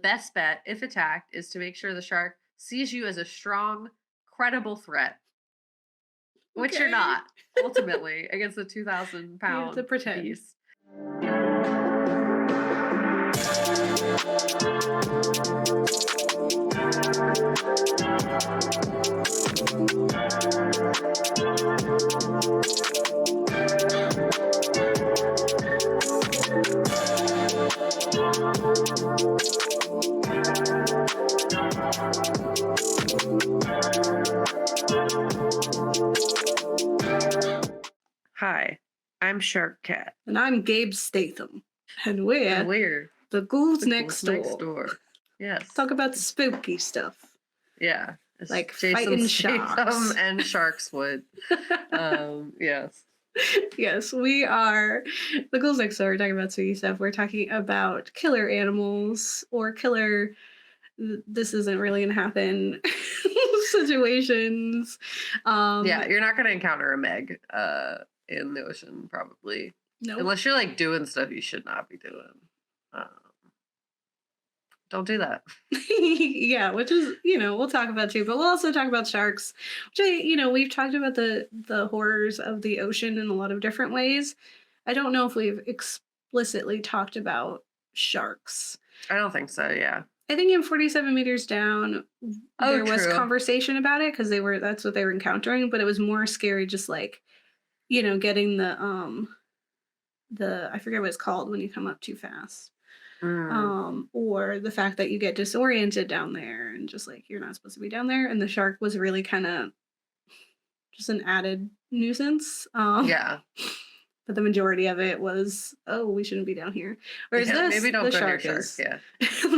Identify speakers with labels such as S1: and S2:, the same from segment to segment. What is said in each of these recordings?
S1: best bet, if attacked, is to make sure the shark sees you as a strong, credible threat, which you're
S2: Okay.
S1: not, ultimately, against a 2,000
S2: You have to
S1: pound
S2: pretend.
S1: beast. Hi, I'm Shark Cat,
S2: And I'm Gabe Statham. And
S1: and
S2: we're
S1: we're
S2: the Ghouls
S1: the
S2: Next
S1: ghouls next
S2: Door.
S1: door. Yes.
S2: Talk about spooky stuff.
S1: Yeah. It's
S2: Like
S1: Jason
S2: fighting
S1: Statham
S2: sharks.
S1: and Sharkswood. Yes.
S2: Yes, we are the Ghouls Next Door. We're talking about spooky stuff. We're talking about killer animals or killer this isn't really gonna happen situations.
S1: Yeah, you're not gonna encounter a Meg in the ocean, probably.
S2: Nope.
S1: Unless you're like doing stuff you should not be doing. Um, don't do that.
S2: Yeah, which is, we'll talk about too, but we'll also talk about sharks, which we've talked about the horrors of the ocean in a lot of different ways. I don't know if we've explicitly talked about sharks.
S1: I don't think so, yeah.
S2: I think in 47 meters down,
S1: Oh,
S2: there was
S1: true.
S2: conversation about it because that's what they were encountering, but it was more scary just like, getting the I forget what it's called when you come up too fast.
S1: Mm,
S2: Or the fact that you get disoriented down there and just like you're not supposed to be down there. And the shark was really kind of just an added nuisance.
S1: yeah.
S2: But the majority of it was, oh, we shouldn't be down here. Whereas
S1: Yeah, maybe don't
S2: the
S1: go near
S2: shark
S1: sharks,
S2: is
S1: yeah.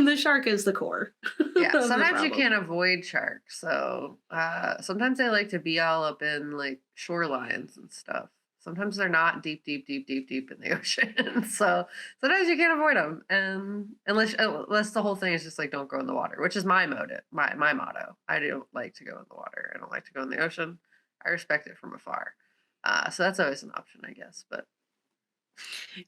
S2: the shark is the core
S1: Yeah,
S2: of the
S1: sometimes you
S2: problem.
S1: can't avoid sharks, so sometimes they like to be all up in like shorelines and stuff. Sometimes they're not deep, deep, deep, deep, deep in the ocean. So sometimes you can't avoid them, and unless the whole thing is just like don't go in the water, which is my motive, my motto. I don't like to go in the water. I don't like to go in the ocean. I respect it from afar. So that's always an option, I guess. But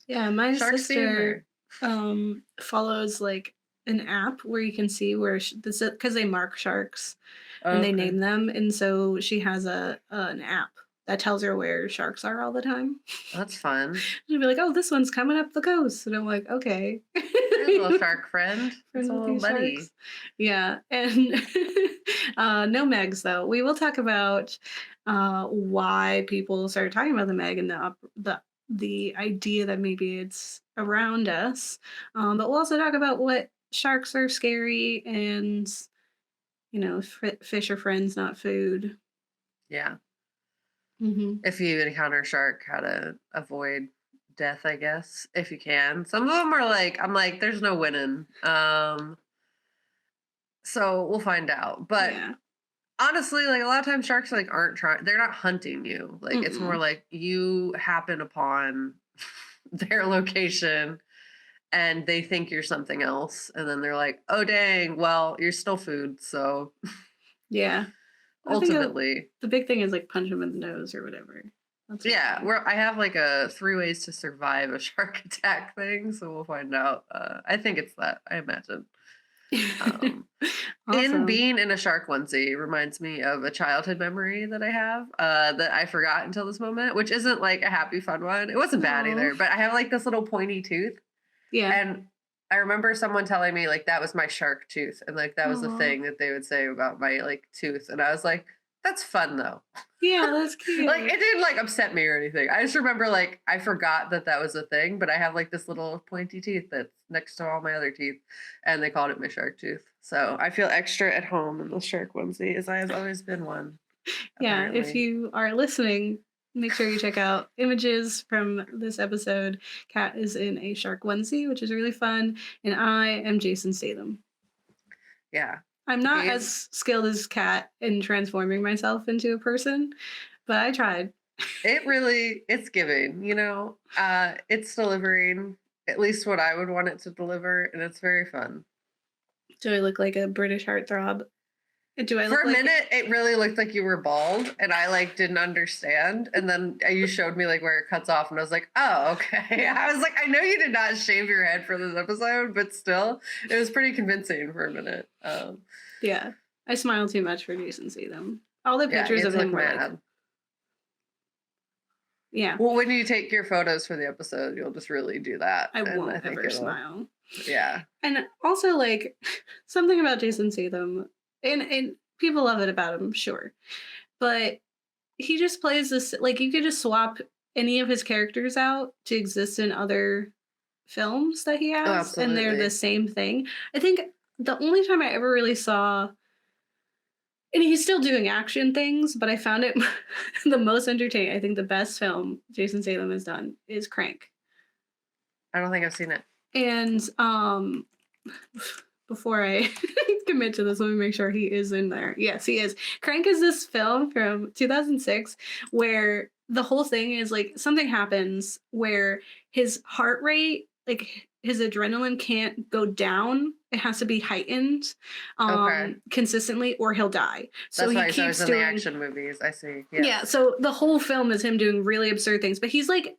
S2: Yeah, my
S1: sharks be in
S2: sister
S1: there.
S2: follows like an app where you can see where this because they mark sharks and they
S1: Okay,
S2: name them, and so she has an app that tells her where sharks are all the time.
S1: that's fun.
S2: She'll be like, "Oh, this one's coming up the coast," and I'm like, "Okay."
S1: There's a little shark friend. It's
S2: Friends
S1: a
S2: with
S1: little
S2: these
S1: buddy.
S2: sharks. Yeah, and no Megs though. We will talk about why people started talking about the Meg and the idea that maybe it's around us. But we'll also talk about what sharks are scary and fish are friends, not food.
S1: Yeah.
S2: Hmm.
S1: If you encounter a shark, how to avoid death, I guess, if you can. Some of them are like, I'm like, there's no winning. So we'll find out. But
S2: Yeah.
S1: honestly, like a lot of times sharks like aren't trying, they're not hunting you. Like it's more
S2: Mm-mm.
S1: like you happen upon their location and they think you're something else. And then they're like, oh dang, well, you're still food. So
S2: Yeah. I think
S1: ultimately,
S2: the big thing is like punch them in the nose or whatever. That's what I
S1: yeah,
S2: do.
S1: I have like a 3 ways to survive a shark attack thing, so we'll find out. I think it's that, I imagine. Um, in
S2: Awesome.
S1: being in a shark onesie reminds me of a childhood memory that I have that I forgot until this moment, which isn't like a happy, fun one. It wasn't bad
S2: Oh.
S1: either, but I have like this little pointy tooth,
S2: Yeah.
S1: and I remember someone telling me like that was my shark tooth, and like that was the
S2: Aw.
S1: thing that they would say about my like tooth, and I was like, that's fun though.
S2: Yeah, that's
S1: Like
S2: cute.
S1: it didn't like upset me or anything. I just remember like I forgot that that was a thing, but I have like this little pointy teeth that's next to all my other teeth, and they called it my shark tooth. So I feel extra at home in the shark onesie, as I have always been one.
S2: Yeah, if
S1: Apparently,
S2: you are listening, make sure you check out images from this episode. Kat is in a shark onesie, which is really fun, and I am Jason Statham.
S1: yeah.
S2: I'm not
S1: Gabe,
S2: as skilled as Kat in transforming myself into a person, but I tried.
S1: it's giving. It's delivering at least what I would want it to deliver, and it's very fun.
S2: Do I look like a British heartthrob? Do I
S1: For
S2: look
S1: a
S2: like
S1: minute, it really looked like you were bald, and I like didn't understand. And then you showed me like where it cuts off, and I was like, "Oh, okay." I was like, "I know you did not shave your head for this episode, but still, it was pretty convincing for a minute."
S2: Yeah, I smile too much for Jason Statham. All the
S1: Yeah,
S2: pictures
S1: you
S2: of
S1: look
S2: him were like,
S1: mad.
S2: yeah,
S1: Well, when you take your photos for the episode, you'll just really do that,
S2: I
S1: and I
S2: won't
S1: think
S2: ever
S1: it'll,
S2: smile.
S1: yeah.
S2: And also, like, something about Jason Statham, and people love it about him, sure, but he just plays this like you could just swap any of his characters out to exist in other films that he
S1: Oh,
S2: has, and they're the
S1: absolutely.
S2: same thing. I think the only time I ever really saw, and he's still doing action things, but I found it the most entertaining. I think the best film Jason Statham has done is Crank.
S1: I don't think I've seen it.
S2: And before I commit to this, let me make sure he is in there. Yes, he is. Crank is this film from 2006 where the whole thing is like something happens where his heart rate, like his adrenaline can't go down. It has to be heightened
S1: Okay,
S2: consistently or he'll die. So
S1: that's
S2: he
S1: why he's always
S2: keeps
S1: in the
S2: doing,
S1: action movies. I see.
S2: yeah,
S1: Yes.
S2: so the whole film is him doing really absurd things, but he's like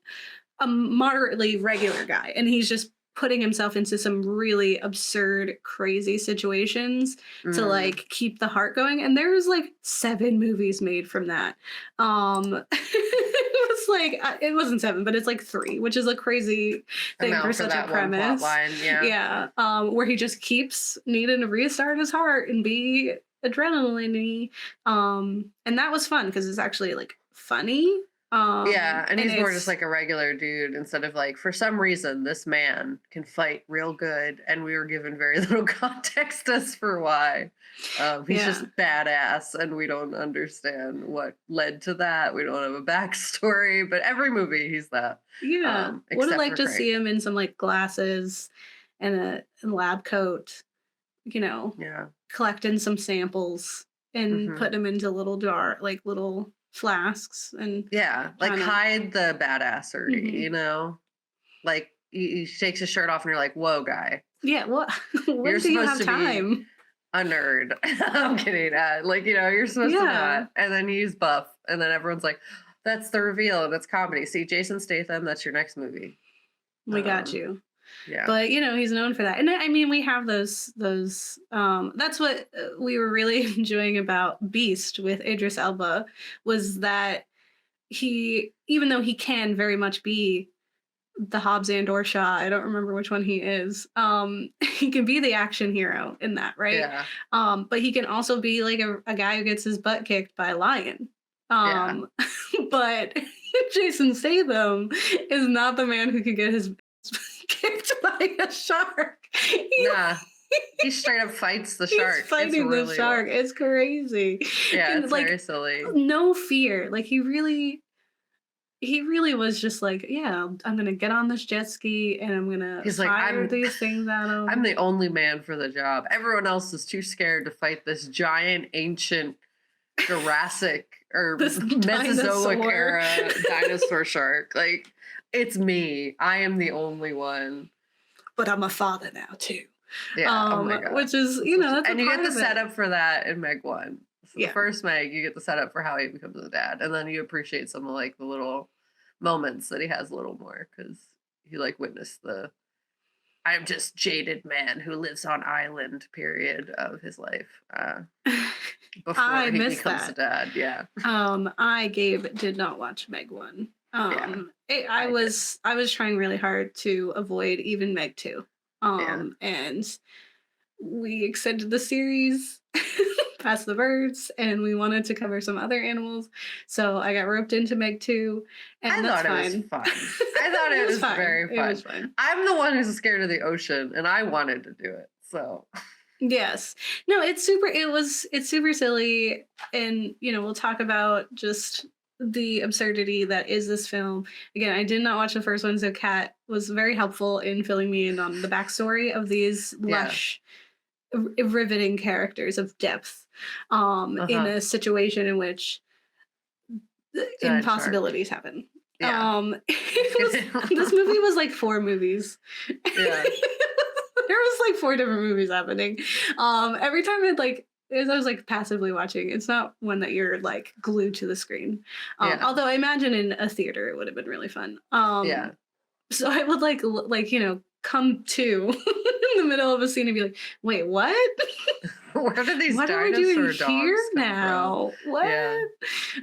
S2: a moderately regular guy and he's just putting himself into some really absurd crazy situations to
S1: Mm.
S2: like keep the heart going, and there's like 7 movies made from that. It was like it wasn't 7, but it's like 3, which is a crazy thing for
S1: Amount for
S2: such a
S1: that one plot
S2: premise.
S1: line. Yeah.
S2: Yeah, where he just keeps needing to restart his heart and be adrenaline, and that was fun because it's actually like funny.
S1: Yeah, and
S2: And
S1: he's more just
S2: it's
S1: like a regular dude instead of like, for some reason, this man can fight real good, and we were given very little context as for why. He's
S2: yeah,
S1: just badass, and we don't understand what led to that. We don't have a backstory, but every movie he's that,
S2: yeah. Would have
S1: except
S2: liked
S1: for
S2: to
S1: Crank.
S2: see him in some like glasses and a lab coat, you know,
S1: Yeah.
S2: collecting some samples and
S1: Hmm.
S2: put them into little jar, like little flasks, and
S1: Yeah, like
S2: kind of.
S1: hide the badassery,
S2: Hmm.
S1: Like he takes his shirt off, and you're like, "Whoa, guy,
S2: Yeah. What?
S1: you're
S2: When do you
S1: supposed
S2: have
S1: to be
S2: time?
S1: a nerd." I'm kidding. You're supposed to
S2: Yeah,
S1: not. And then he's buff, and then everyone's like, "That's the reveal, and it's comedy." See, Jason Statham, that's your next movie.
S2: we got
S1: Um,
S2: you.
S1: yeah,
S2: But he's known for that, and I mean we have those that's what we were really enjoying about Beast with Idris Elba, was that he, even though he can very much be the Hobbs and or Shaw, I don't remember which one he is, he can be the action hero in that, right?
S1: yeah,
S2: But he can also be like a guy who gets his butt kicked by a lion.
S1: yeah.
S2: um but Jason Statham is not the man who can get his kicked by a shark.
S1: Nah, he straight up fights the
S2: He's
S1: shark. It's
S2: fighting the
S1: really
S2: shark. It's crazy.
S1: yeah,
S2: And
S1: it's very
S2: like
S1: silly.
S2: no fear. Like he really was just like, yeah, I'm gonna get on this jet ski and I'm gonna
S1: He's like,
S2: fire these things at
S1: I'm
S2: him.
S1: the only man for the job. Everyone else is too scared to fight this giant, ancient Jurassic or
S2: This
S1: Mesozoic
S2: dinosaur.
S1: era dinosaur shark. Like, it's me. I am the only one.
S2: But I'm a father now too.
S1: Yeah. Oh my god.
S2: Which is, that's a
S1: And you
S2: part
S1: get the
S2: of it.
S1: setup for that in Meg One. So the
S2: Yeah.
S1: first Meg, you get the setup for how he becomes a dad, and then you appreciate some of like the little moments that he has a little more because he like witnessed the I'm just jaded man who lives on island period of his life before
S2: I
S1: he
S2: missed
S1: becomes a
S2: that.
S1: dad. Yeah,
S2: I Gabe did not watch Meg 1.
S1: yeah,
S2: I
S1: I did.
S2: was trying really hard to avoid even Meg 2.
S1: Yeah,
S2: And we extended the series past the birds, and we wanted to cover some other animals. So I got roped into Meg 2,
S1: I
S2: and that's
S1: thought it was
S2: fine.
S1: fun. I thought it
S2: It was
S1: was
S2: fine.
S1: very
S2: It
S1: fun.
S2: was fine.
S1: I'm the one who's scared of the ocean, and I wanted to do it. So
S2: Yes. No, it's super silly, and we'll talk about just the absurdity that is this film. Again, I did not watch the first one, so Kat was very helpful in filling me in on the backstory of these
S1: yeah,
S2: lush, riveting characters of depth,
S1: uh
S2: in
S1: huh.
S2: a situation in which
S1: Giant shark.
S2: impossibilities happen.
S1: Yeah,
S2: This movie was like 4 movies.
S1: yeah.
S2: There was like 4 different movies happening. Every time it like as I was like passively watching. It's not one that you're like glued to the screen.
S1: Yeah.
S2: Although I imagine in a theater it would have been really fun.
S1: Yeah.
S2: So I would like come to in the middle of a scene and be like, wait, what?
S1: Where did these
S2: What are we doing
S1: dinosaur
S2: here
S1: dogs come from?
S2: now?
S1: Yeah.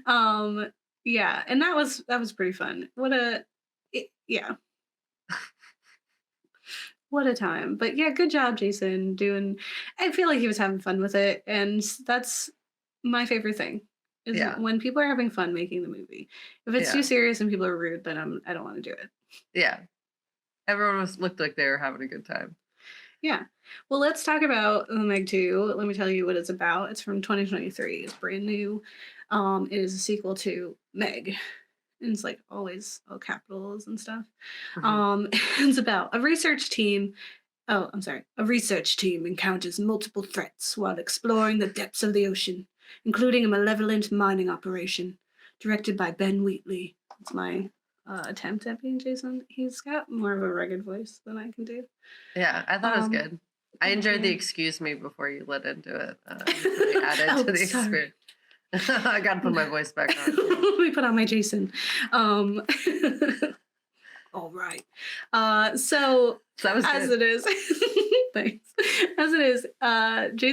S2: What? Um, yeah, and that was pretty fun. Yeah, what a time. But yeah, good job, Jason. Doing. I feel like he was having fun with it, and that's my favorite thing. Is
S1: Yeah.
S2: when people are having fun making the movie. If it's too
S1: Yeah.
S2: serious and people are rude, then I don't want to do it.
S1: Yeah. Everyone looked like they were having a good time.
S2: Yeah. Well, let's talk about the Meg 2. Let me tell you what it's about. It's from 2023. It's brand new. It is a sequel to Meg. And it's like always all capitals and stuff.
S1: Hmm.
S2: It's about a research team. Oh, I'm sorry. A research team encounters multiple threats while exploring the depths of the ocean, including a malevolent mining operation directed by Ben Wheatley. It's my attempt at being Jason. He's got more of a rugged voice than I can do.
S1: Yeah, I thought it was
S2: Um,
S1: good. I
S2: Thank
S1: enjoyed the
S2: you.
S1: excuse me before you let into it. It really added
S2: Oh,
S1: to the
S2: sorry.
S1: experience. I gotta put my voice back on.
S2: Let me put on my Jason. Um, all right. So
S1: So that was
S2: as
S1: good.
S2: it is, thanks. As it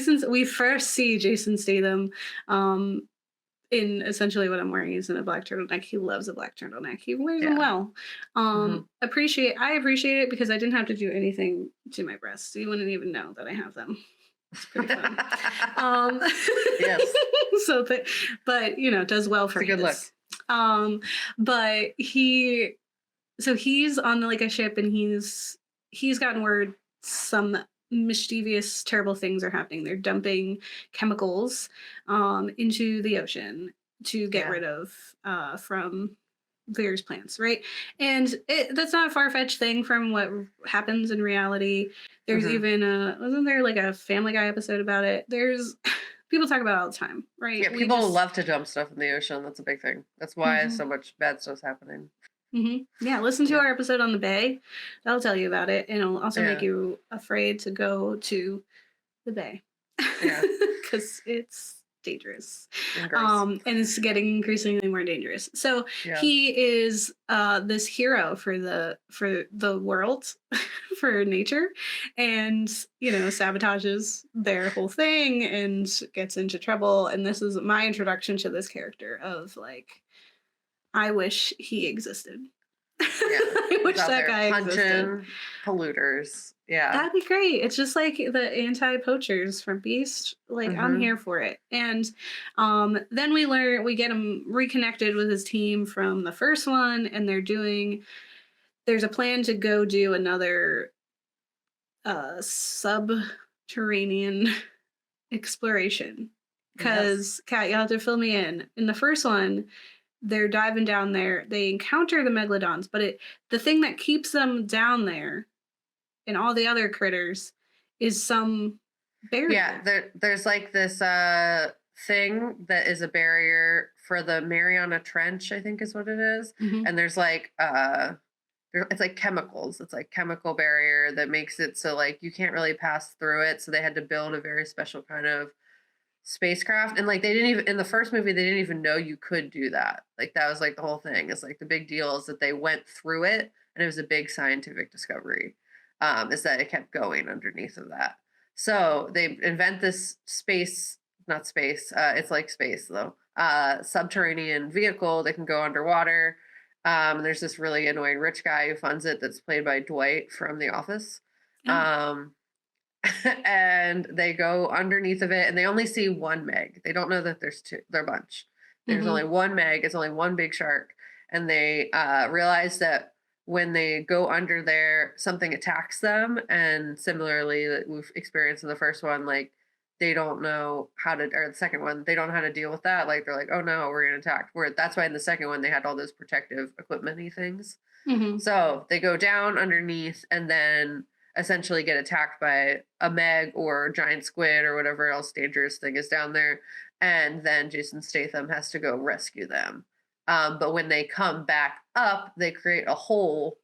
S2: is, we first see Jason Statham, um, in essentially what I'm wearing. He's in a black turtleneck. He loves a black turtleneck. He wears them
S1: Yeah.
S2: well.
S1: Hmm.
S2: I appreciate it because I didn't have to do anything to my breasts. You wouldn't even know that I have them. It's pretty fun. Um,
S1: Yes,
S2: so, but it does well
S1: it's
S2: for
S1: a good look.
S2: his. But he's on like a ship and he's gotten word some mischievous, terrible things are happening. They're dumping chemicals into the ocean to get
S1: Yeah.
S2: rid of from various plants, right? And that's not a far-fetched thing from what happens in reality. There's
S1: Hmm.
S2: even wasn't there like a Family Guy episode about it? There's people talk about it all the time, right?
S1: Yeah,
S2: We
S1: people
S2: just
S1: love to dump stuff in the ocean. That's a big thing. That's why
S2: Mhm,
S1: so much bad stuff's happening.
S2: yeah, listen to
S1: Yeah.
S2: our episode on the bay. That'll tell you about it, and it'll also make
S1: Yeah.
S2: you afraid to go to the bay
S1: Yeah.
S2: because it's dangerous,
S1: And gross.
S2: and it's getting increasingly more dangerous. So
S1: Yeah.
S2: he is this hero for the world, for nature, and sabotages their whole thing and gets into trouble. And this is my introduction to this character of like, I wish he existed.
S1: Yeah.
S2: I
S1: He's
S2: wish
S1: out
S2: that
S1: there
S2: guy existed.
S1: punching polluters. Yeah.
S2: That'd be great. It's just like the anti-poachers from Beast. Like I'm
S1: Hmm.
S2: here for it. And then we get him reconnected with his team from the first one, and there's a plan to go do another subterranean exploration.
S1: Yes.
S2: Because Kat, you'll have to fill me in. In the first one, they're diving down there. They encounter the megalodons, but the thing that keeps them down there and all the other critters is some
S1: Yeah,
S2: barrier.
S1: there's like this thing that is a barrier for the Mariana Trench, I think is what it is.
S2: Hmm.
S1: And there's like it's like chemicals. It's like chemical barrier that makes it so like you can't really pass through it. So they had to build a very special kind of spacecraft. And like they didn't even in the first movie they didn't even know you could do that. Like that was like the whole thing. It's like the big deal is that they went through it and it was a big scientific discovery. Is that it kept going underneath of that. So they invent this not space, it's like space though, subterranean vehicle that can go underwater. There's this really annoying rich guy who funds it that's played by Dwight from The Office.
S2: Oh.
S1: Um, and they go underneath of it and they only see one Meg. They don't know that there's two, they're a bunch. There's
S2: Hmm.
S1: only one Meg, it's only one big shark. And they realize that when they go under there, something attacks them. And similarly, that we've experienced in the first one, like they don't know how to, or the second one, they don't know how to deal with that. Like they're like, oh no, we're getting attacked. Where that's why in the second one they had all those protective equipment-y things.
S2: Hmm.
S1: So they go down underneath and then essentially get attacked by a Meg or giant squid or whatever else dangerous thing is down there. And then Jason Statham has to go rescue them. But when they come back up, they create a hole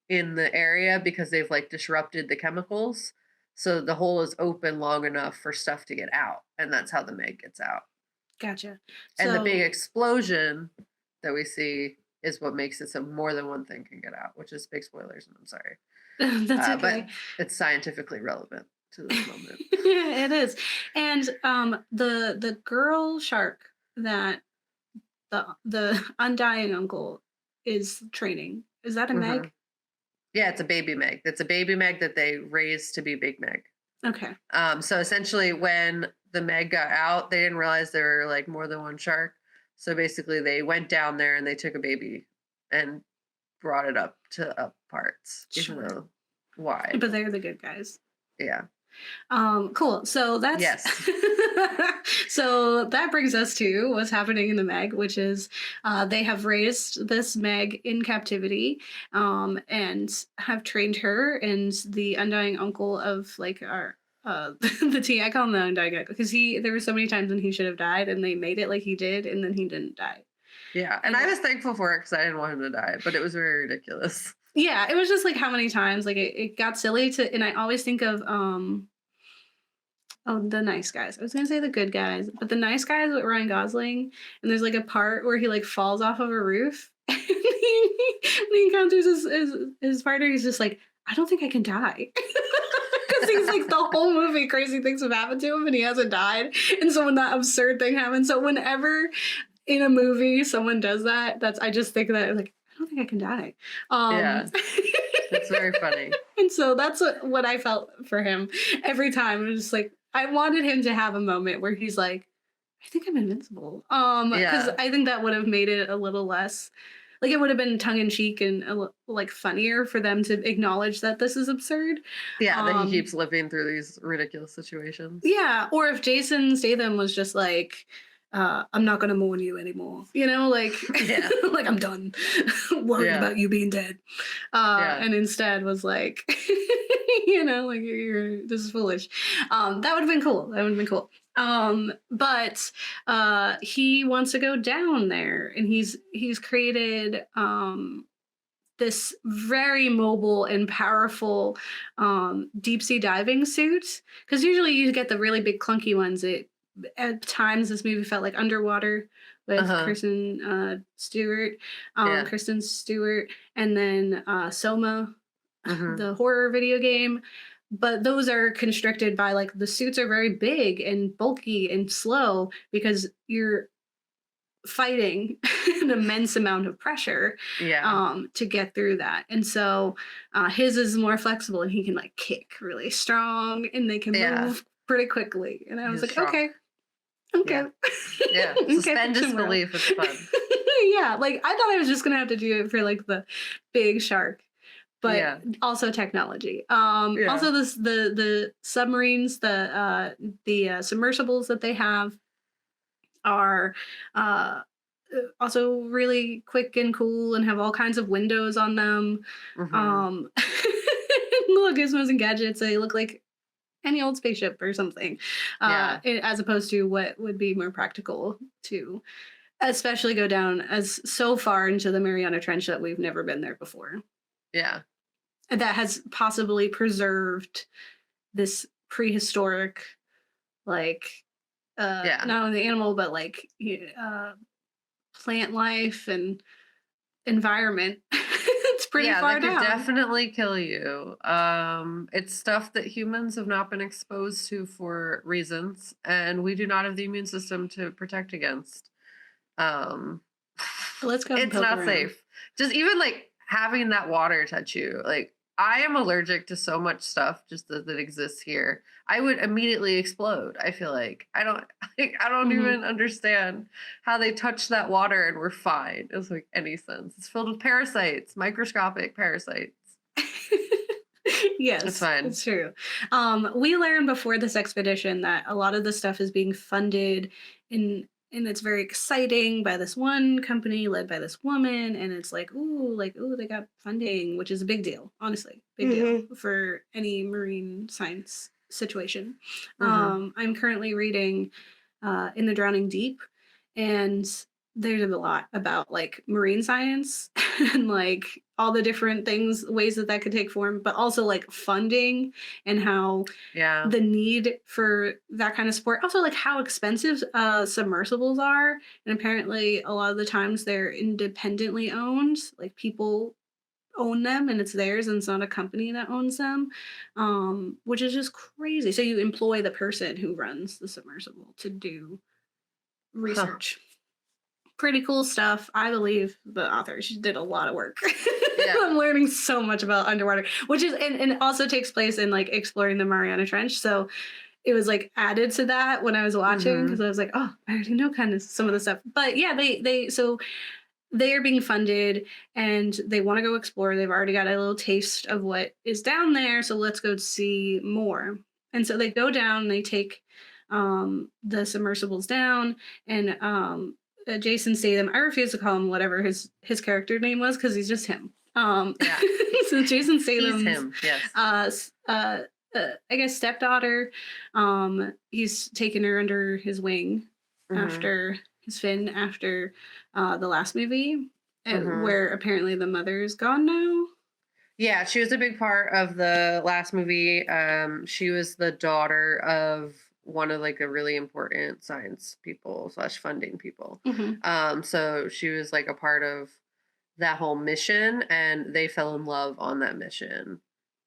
S1: in the area because they've like disrupted the chemicals. So the hole is open long enough for stuff to get out, and that's how the Meg gets out.
S2: Gotcha.
S1: And the big
S2: So
S1: explosion that we see is what makes it so more than one thing can get out, which is big spoilers, and I'm sorry.
S2: that's okay.
S1: But it's scientifically relevant to this moment.
S2: It is. And the girl shark that the undying uncle is training, is that a
S1: Hmm.
S2: Meg?
S1: Yeah, it's a baby Meg. It's a baby Meg that they raised to be Big Meg.
S2: Okay.
S1: So essentially, when the Meg got out, they didn't realize there were like more than one shark. So basically, they went down there and they took a baby and brought it up to up parts, even
S2: Sure.
S1: though why?
S2: But they're the good guys.
S1: Yeah.
S2: Cool. So that's
S1: Yes.
S2: so that brings us to what's happening in the Meg, which is they have raised this Meg in captivity, and have trained her, and the undying uncle of like our the T. I call him the undying uncle because there were so many times when he should have died, and they made it like he did, and then he didn't die.
S1: Yeah. And
S2: And
S1: I was thankful for it because I didn't want him to die, but it was very ridiculous.
S2: yeah, it was just like how many times like it got silly to, and I always think of oh, the nice guys. I was gonna say the good guys, but the nice guys with Ryan Gosling, and there's like a part where he like falls off of a roof, and he encounters his partner. He's just like, I don't think I can die, because he's like the whole movie crazy things have happened to him, and he hasn't died. And so when that absurd thing happens, so whenever in a movie someone does that, that's I just think that like I don't think I can die.
S1: Yeah. It's very funny.
S2: And so that's what I felt for him every time. It was just like I wanted him to have a moment where he's like, I think I'm invincible. Because
S1: Yeah.
S2: I think that would have made it a little less like it would have been tongue in cheek and like funnier for them to acknowledge that this is absurd.
S1: Yeah. That he
S2: Um,
S1: keeps living through these ridiculous situations.
S2: yeah, or if Jason Statham was just like, I'm not gonna mourn you anymore, like
S1: Yeah.
S2: like I'm done worrying
S1: Yeah.
S2: about you being dead.
S1: Yeah.
S2: And instead was like, like this is foolish. That would have been cool. That would have been cool. But he wants to go down there, and he's created this very mobile and powerful deep sea diving suit. Because usually you get the really big clunky ones. At times this movie felt like Underwater
S1: Uh
S2: with
S1: huh. Yeah.
S2: Kristen Stewart, and then Soma,
S1: Hmm.
S2: the horror video game. But those are constricted by like the suits are very big and bulky and slow because you're fighting an immense amount of pressure
S1: Yeah.
S2: to get through that. And so his is more flexible, and he can like kick really strong, and they can
S1: Yeah.
S2: move pretty quickly. And I was
S1: He's
S2: like,
S1: strong.
S2: okay, okay,
S1: Yeah. Yeah.
S2: okay,
S1: Suspend
S2: fiction world.
S1: disbelief. It's fun.
S2: Yeah, like I thought I was just gonna have to do it for like the big shark, but
S1: Yeah.
S2: also technology.
S1: Yeah.
S2: Also the submarines, the submersibles that they have are uh also really quick and cool and have all kinds of windows on them.
S1: Hmm.
S2: Um little gizmos and gadgets. They look like any old spaceship or something.
S1: Yeah.
S2: As opposed to what would be more practical to especially go down as so far into the Mariana Trench that we've never been there before.
S1: Yeah.
S2: And that has possibly preserved this prehistoric, like,
S1: Yeah.
S2: not only the animal, but like plant life and environment. It's pretty
S1: Yeah,
S2: far
S1: that could
S2: down.
S1: definitely kill you. It's stuff that humans have not been exposed to for reasons, and we do not have the immune system to protect against. Um,
S2: Let's go and
S1: it's
S2: poke
S1: not
S2: around.
S1: safe. Just even like having that water touch you, like I am allergic to so much stuff just that exists here. I would immediately explode. I feel like I don't
S2: Mhm.
S1: even understand how they touched that water and were fine. It doesn't make any sense. It's filled with parasites, microscopic parasites. It's
S2: Yes,
S1: fine.
S2: it's true. We learned before this expedition that a lot of the stuff is being funded and it's very exciting by this one company led by this woman, and it's like ooh, they got funding, which is a big deal, honestly, big deal
S1: Hmm.
S2: for any marine science situation.
S1: Hmm.
S2: I'm currently reading In the Drowning Deep, and there's a lot about like marine science and like all the different things, ways that that could take form, but also like funding and how
S1: Yeah.
S2: the need for that kind of support. Also, like how expensive submersibles are, and apparently a lot of the times they're independently owned. Like people own them and it's theirs, and it's not a company that owns them, which is just crazy. So you employ the person who runs the submersible to do
S1: Huh.
S2: research. Pretty cool stuff. I believe the author. She did a lot of work.
S1: Yeah.
S2: I'm learning so much about underwater, which is and it also takes place in like exploring the Mariana Trench. So it was like added to that when I was watching because
S1: Mhm.
S2: I was like, oh, I already know kind of some of the stuff. But yeah, they so they are being funded and they want to go explore. They've already got a little taste of what is down there, so let's go see more. And so they go down, they take the submersibles down, and Jason Statham. I refuse to call him whatever his character name was because he's just him.
S1: Yeah.
S2: So Jason
S1: He's
S2: Statham's
S1: him. Yes.
S2: I guess stepdaughter. He's taken her under his wing
S1: Mhm.
S2: after his fin after the last movie,
S1: Mhm.
S2: where apparently the mother is gone now.
S1: Yeah, she was a big part of the last movie. She was the daughter of one of like a really important science people slash funding people.
S2: Hmm.
S1: So she was like a part of that whole mission, and they fell in love on that mission.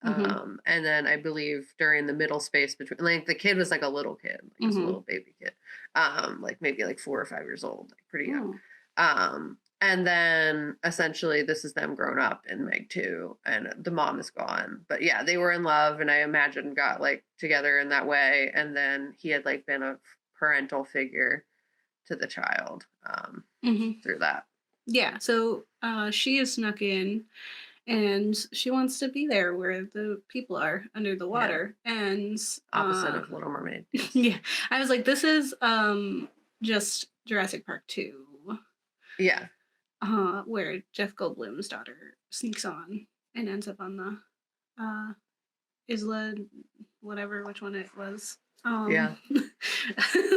S2: Hmm.
S1: And then I believe during the middle space between, like the kid was like a little kid, like he was a
S2: Hmm.
S1: little baby kid, like maybe like 4 or 5 years old, like pretty young.
S2: Oh.
S1: And then essentially this is them grown up in Meg 2 and the mom is gone. But yeah, they were in love and I imagine got like together in that way. And then he had like been a parental figure to the child
S2: Hmm.
S1: through that.
S2: Yeah. So she is snuck in, and she wants to be there where the people are under the
S1: Yeah.
S2: water. And
S1: Opposite of Little Mermaid. Yes.
S2: yeah, I was like, this is just Jurassic Park 2,
S1: Yeah.
S2: where Jeff Goldblum's daughter sneaks on and ends up on the uh Isla, whatever which one it was.
S1: Yeah.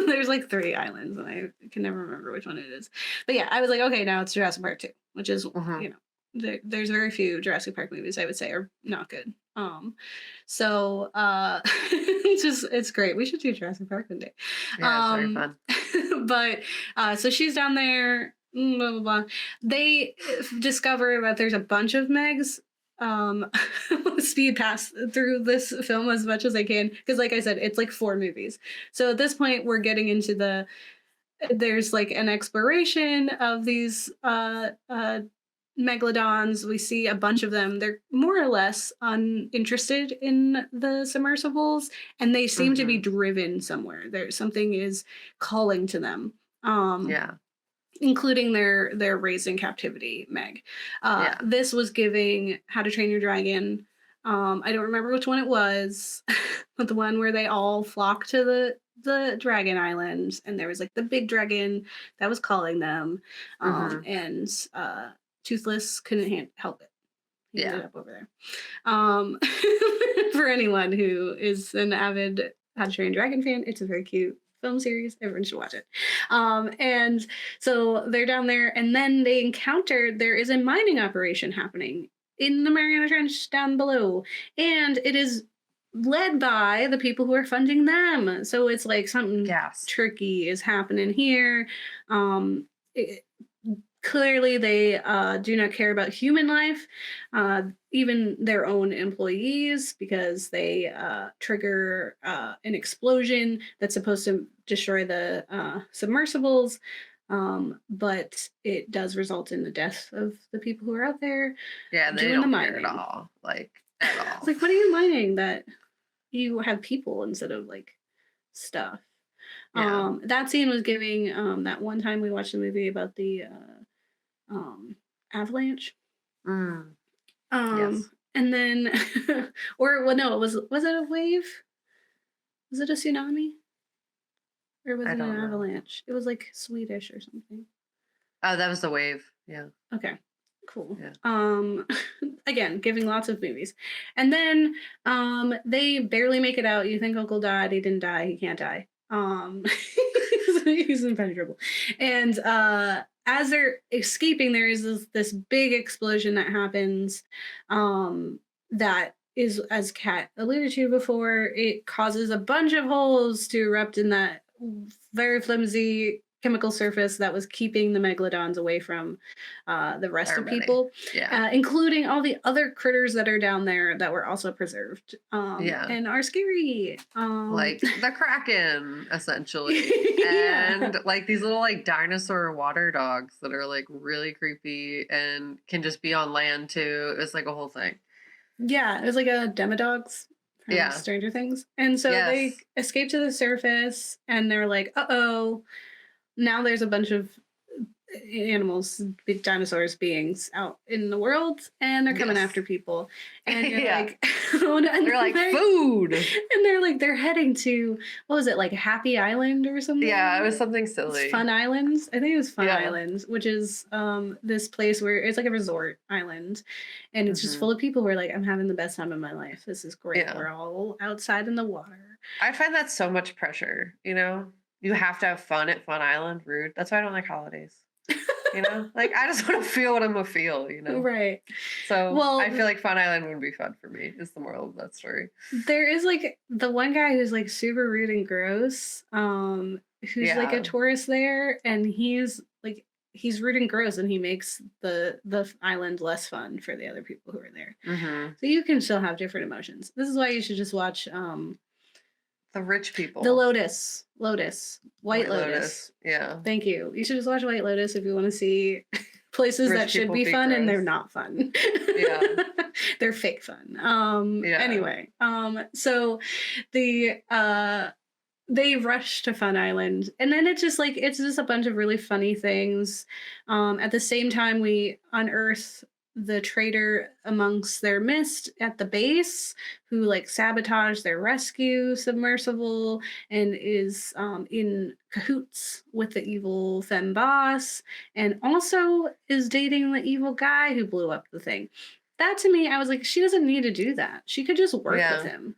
S2: There's like three islands and I can never remember which one it is. But yeah, I was like, okay, now it's Jurassic Park 2, which is,
S1: Hmm.
S2: you know, there's very few Jurassic Park movies I would say are not good. So it's great. We should do Jurassic Park one day.
S1: Yeah, it's very
S2: Um
S1: fun.
S2: but so she's down there, blah blah blah. They discover that there's a bunch of Megs. um Speed pass through this film as much as I can because like I said, it's like four movies. So at this point we're getting into there's like an exploration of these megalodons. We see a bunch of them. They're more or less uninterested in the submersibles, and they seem to be
S1: Hmm.
S2: driven somewhere. There something is calling to them. Um
S1: Yeah.
S2: including their raised in captivity Meg.
S1: Yeah.
S2: This was giving How to Train Your Dragon. I don't remember which one it was, but the one where they all flock to the dragon island, and there was like the big dragon that was calling them,
S1: Hmm.
S2: and Toothless couldn't help it. He ended
S1: Yeah.
S2: up over there. Um, for anyone who is an avid How to Train Your Dragon fan, it's a very cute film series. Everyone should watch it. And so they're down there, and then they encounter there is a mining operation happening in the Mariana Trench down below, and it is led by the people who are funding them. So it's like something
S1: Yes.
S2: tricky is happening here. It, Clearly they do not care about human life, even their own employees, because they trigger an explosion that's supposed to destroy the submersibles, but it does result in the death of the people who are out there
S1: Yeah, they
S2: doing the
S1: don't care at
S2: mining.
S1: all. Like at
S2: It's
S1: all.
S2: like, what are you mining that you have people instead of like stuff?
S1: Yeah.
S2: That scene was giving that one time we watched the movie about the um avalanche.
S1: Mm.
S2: um
S1: Yes.
S2: and then or well, no, was it a wave? Was it a tsunami, or was
S1: I
S2: it an
S1: don't know.
S2: avalanche? It was like Swedish or something.
S1: Oh, that was the wave. Yeah.
S2: Okay, cool.
S1: Yeah.
S2: Again, giving lots of movies. And then they barely make it out. You think Uncle died, he didn't die, he can't die. He's impenetrable. And as they're escaping, there is this big explosion that happens, that is, as Kat alluded to before, it causes a bunch of holes to erupt in that very flimsy chemical surface that was keeping the megalodons away from the rest of
S1: Everybody.
S2: people,
S1: Yeah.
S2: including all the other critters that are down there that were also preserved,
S1: Yeah.
S2: and are scary.
S1: Like the Kraken, essentially.
S2: Yeah.
S1: And like these little like dinosaur water dogs that are like really creepy and can just be on land too. It's like a whole thing.
S2: Yeah, it was like a Demodogs from
S1: Yeah.
S2: Stranger Things. And so they
S1: Yes.
S2: escape to the surface and they're like, uh-oh, now there's a bunch of animals, big dinosaurs, beings out in the world, and they're coming
S1: Yes.
S2: after people. And you're
S1: Yeah.
S2: like, oh no,
S1: They're like food.
S2: and they're heading to, what was it, like Happy Island or
S1: Yeah, it
S2: something?
S1: was something
S2: It's
S1: silly.
S2: Fun Islands. I think it was Fun
S1: Yeah.
S2: Islands, which is this place where it's like a resort island, and it's just
S1: Hmm.
S2: full of people who are like, I'm having the best time of my life. This is great.
S1: Yeah.
S2: We're all outside in the water.
S1: I find that so much pressure, you know? You have to have fun at Fun Island, rude. That's why I don't like holidays. You know? Like I just want to feel what I'm gonna feel, you know?
S2: Right.
S1: So I
S2: Well,
S1: feel like Fun Island wouldn't be fun for me, is the moral of that story.
S2: there is like the one guy who's like super rude and gross, who's like a
S1: Yeah.
S2: tourist there, and he's rude and gross, and he makes the island less fun for the other people who are there.
S1: Hmm.
S2: So you can still have different emotions. This is why you should just watch
S1: The rich
S2: The
S1: people.
S2: Lotus, White
S1: White
S2: Lotus.
S1: Lotus. Yeah.
S2: Thank you. You should just watch White Lotus if you want to see places that
S1: Rich
S2: should
S1: people
S2: be
S1: be
S2: fun and they're
S1: gross.
S2: not fun.
S1: Yeah.
S2: They're fake fun.
S1: Yeah.
S2: Anyway, so the they rush to Fun Island, and then it's just a bunch of really funny things. At the same time, we unearth the traitor amongst their midst at the base, who like sabotage their rescue submersible and is in cahoots with the evil femme boss, and also is dating the evil guy who blew up the thing. That to me, I was like, she doesn't need to do that. She could just work with
S1: Yeah.
S2: him.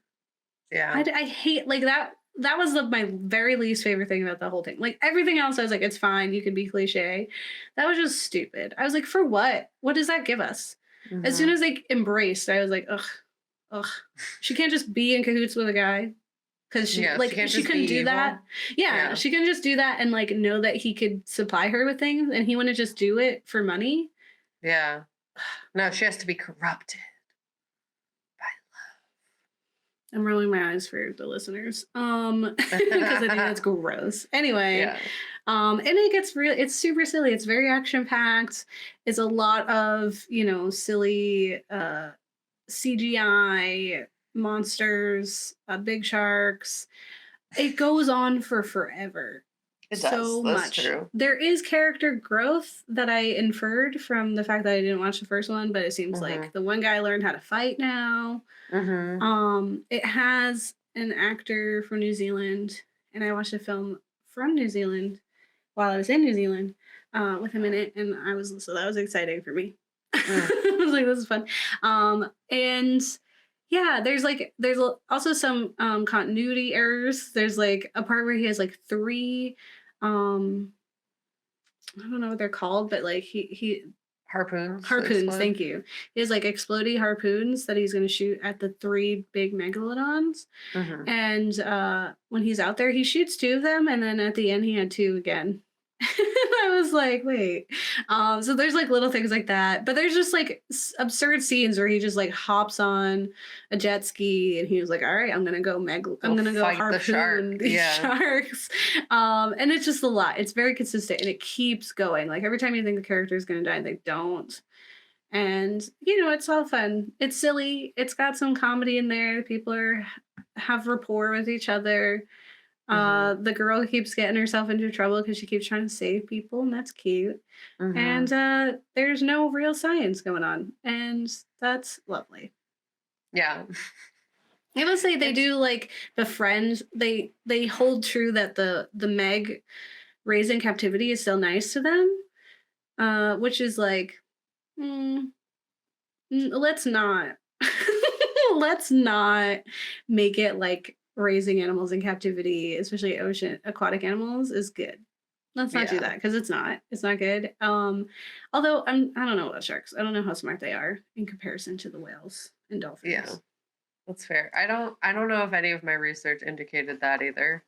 S1: Yeah.
S2: I hate like that. That was my very least favorite thing about the whole thing. Like everything else, I was like, it's fine. You can be cliche. That was just stupid. I was like, for what? What does that give us? As soon
S1: Hmm.
S2: as they embraced, I was like, ugh, ugh. She can't just be in cahoots with a guy because
S1: Yeah. She can't
S2: she
S1: just be
S2: couldn't do that.
S1: evil.
S2: Yeah,
S1: Yeah.
S2: she can just do that and like know that he could supply her with things, and he wouldn't just do it for money.
S1: Yeah. No, she has to be corrupted.
S2: I'm rolling my eyes for the listeners. Because I think that's gross. Anyway,
S1: Yeah.
S2: and it gets real, it's super silly. It's very action packed. It's a lot of, silly CGI monsters, big sharks. It goes on for forever.
S1: It does.
S2: So
S1: That's
S2: much.
S1: true.
S2: There is character growth that I inferred from the fact that I didn't watch the first one, but it seems
S1: Hmm.
S2: like the one guy learned how to fight now.
S1: Hmm.
S2: It has an actor from New Zealand, and I watched a film from New Zealand while I was in New Zealand, with him in it, and so that was exciting for me.
S1: Mm.
S2: I was like, this is fun. And yeah, there's also some continuity errors. There's like a part where he has like three, um, I don't know what they're called, but like he
S1: Harpoons. that
S2: harpoons,
S1: explode.
S2: thank you. He has like explodey harpoons that he's going to shoot at the three big megalodons.
S1: Hmm.
S2: And when he's out there, he shoots two of them, and then at the end, he had two again. I was like, wait. So there's like little things like that, but there's just like absurd scenes where he just like hops on a jet ski and he was like, all right, I'm gonna go
S1: Fight the shark.
S2: harpoon these
S1: Yeah.
S2: sharks. And it's just a lot. It's very consistent and it keeps going. Like every time you think the character is gonna die, they don't. And it's all fun. It's silly. It's got some comedy in there. People have rapport with each other.
S1: Hmm.
S2: The girl keeps getting herself into trouble because she keeps trying to save people, and that's cute.
S1: Hmm.
S2: And there's no real science going on, and that's lovely.
S1: Yeah.
S2: I will say they
S1: It's
S2: do like befriend. They hold true that the Meg raised in captivity is still nice to them, which is like, mm, let's not let's not make it like raising animals in captivity, especially ocean aquatic animals, is good. let's not do
S1: Yeah.
S2: that because it's not good. Although I don't know about sharks. I don't know how smart they are in comparison to the whales and
S1: Yeah.
S2: dolphins.
S1: That's fair. I don't know if any of my research indicated that either.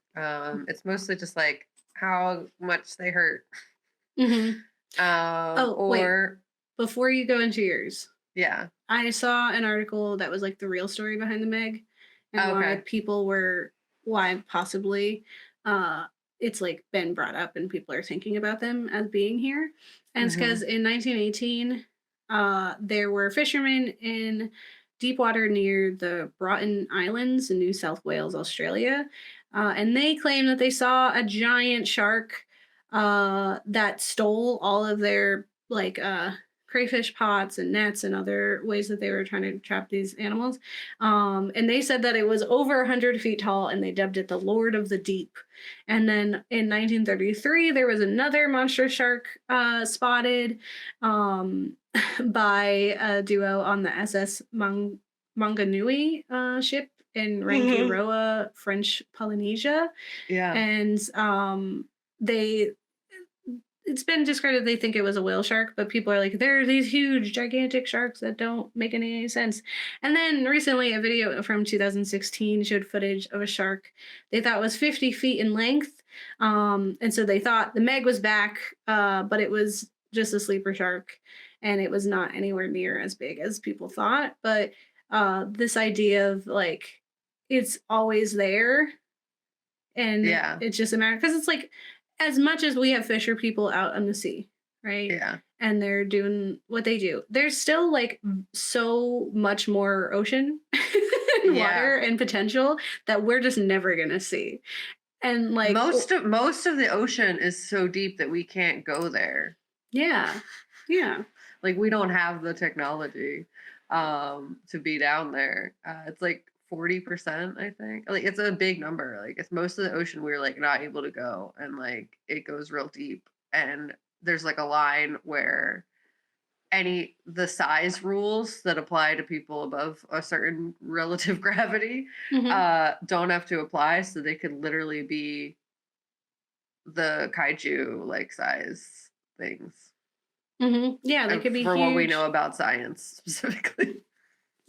S1: It's mostly just like how much they hurt.
S2: Hmm. Oh, wait,
S1: Or
S2: before you go into yours,
S1: yeah.
S2: I saw an article that was like the real story behind the Meg and why
S1: Okay.
S2: people were why possibly uh it's like been brought up and people are thinking about them as being here. And it's
S1: Hmm.
S2: because in 1918 there were fishermen in deep water near the Broughton Islands in New South Wales, Australia. And they claim that they saw a giant shark that stole all of their crayfish pots and nets and other ways that they were trying to trap these animals. And they said that it was over 100 feet tall and they dubbed it the Lord of the Deep. And then in 1933, there was another monster shark spotted by a duo on the SS Manganui ship in
S1: Hmm.
S2: Rangiroa, French Polynesia.
S1: Yeah.
S2: And they it's been discredited they think it was a whale shark, but people are like, there are these huge, gigantic sharks that don't make any sense. And then recently, a video from 2016 showed footage of a shark they thought was 50 feet in length. And so they thought the Meg was back, but it was just a sleeper shark, and it was not anywhere near as big as people thought. But this idea of like, it's always there and
S1: Yeah.
S2: it's just a matter because it's like as much as we have fisher people out on the sea, right?
S1: Yeah.
S2: And they're doing what they do. There's still like so much more ocean and
S1: Yeah.
S2: water and potential that we're just never gonna see. And like,
S1: Most of the ocean is so deep that we can't go there.
S2: yeah, yeah.
S1: Like we don't have the technology to be down there. It's like 40%, I think. Like it's a big number. Like it's most of the ocean we're like not able to go, and like it goes real deep, and there's like a line where any the size rules that apply to people above a certain relative gravity
S2: Hmm.
S1: don't have to apply, so they could literally be the kaiju like size things,
S2: Hmm. Yeah, they could be
S1: for what we know
S2: huge.
S1: about science specifically.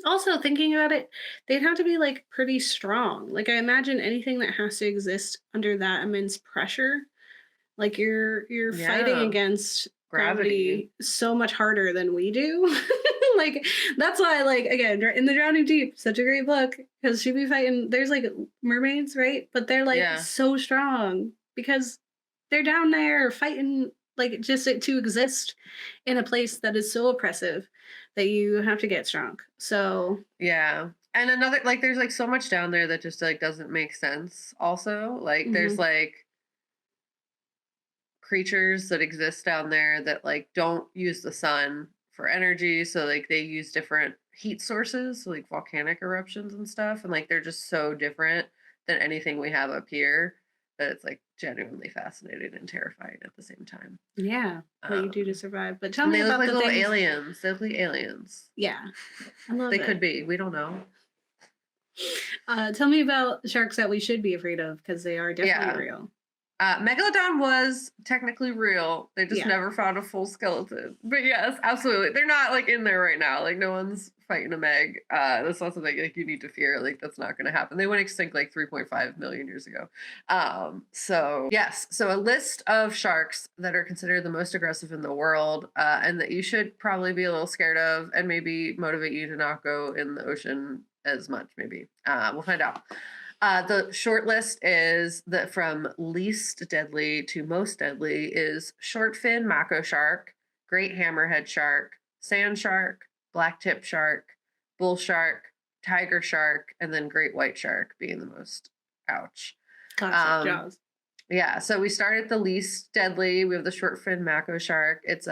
S2: Also, thinking about it, they'd have to be like pretty strong. Like, I imagine anything that has to exist under that immense pressure. Like you're fighting
S1: Yeah,
S2: against
S1: gravity.
S2: gravity so much harder than we do. Like that's why like again in the Drowning Deep, such a great book because she'd be fighting. There's like mermaids, right? But they're like
S1: Yeah,
S2: so strong because they're down there fighting like just to exist in a place that is so oppressive that you have to get strong. So
S1: yeah. And another like there's like so much down there that just like doesn't make sense also. Like there's
S2: mhm,
S1: like creatures that exist down there that like don't use the sun for energy, so like they use different heat sources, so, like volcanic eruptions and stuff, and like they're just so different than anything we have up here that it's like genuinely fascinating and terrifying at the same time.
S2: yeah, what you do to
S1: um
S2: survive. But tell
S1: and
S2: me
S1: they look
S2: about
S1: like
S2: the
S1: little
S2: things.
S1: aliens. They look like aliens.
S2: Yeah, I love
S1: They could
S2: it.
S1: be, we don't know.
S2: Tell me about sharks that we should be afraid of because they are definitely
S1: Yeah.
S2: real.
S1: Megalodon was technically real. They just
S2: Yeah.
S1: never found a full skeleton. But yes, absolutely. They're not like in there right now. Like no one's fighting a Meg. That's not something like you need to fear. Like that's not going to happen. They went extinct like 3.5 million years ago. So yes. So a list of sharks that are considered the most aggressive in the world, and that you should probably be a little scared of, and maybe motivate you to not go in the ocean as much. Maybe we'll find out. The short list is that from least deadly to most deadly is short fin mako shark, great hammerhead shark, sand shark, black tip shark, bull shark, tiger shark, and then great white shark being the most. Ouch.
S2: Classic
S1: Um,
S2: Jaws.
S1: yeah, so we start at the least deadly. We have the short fin mako shark. It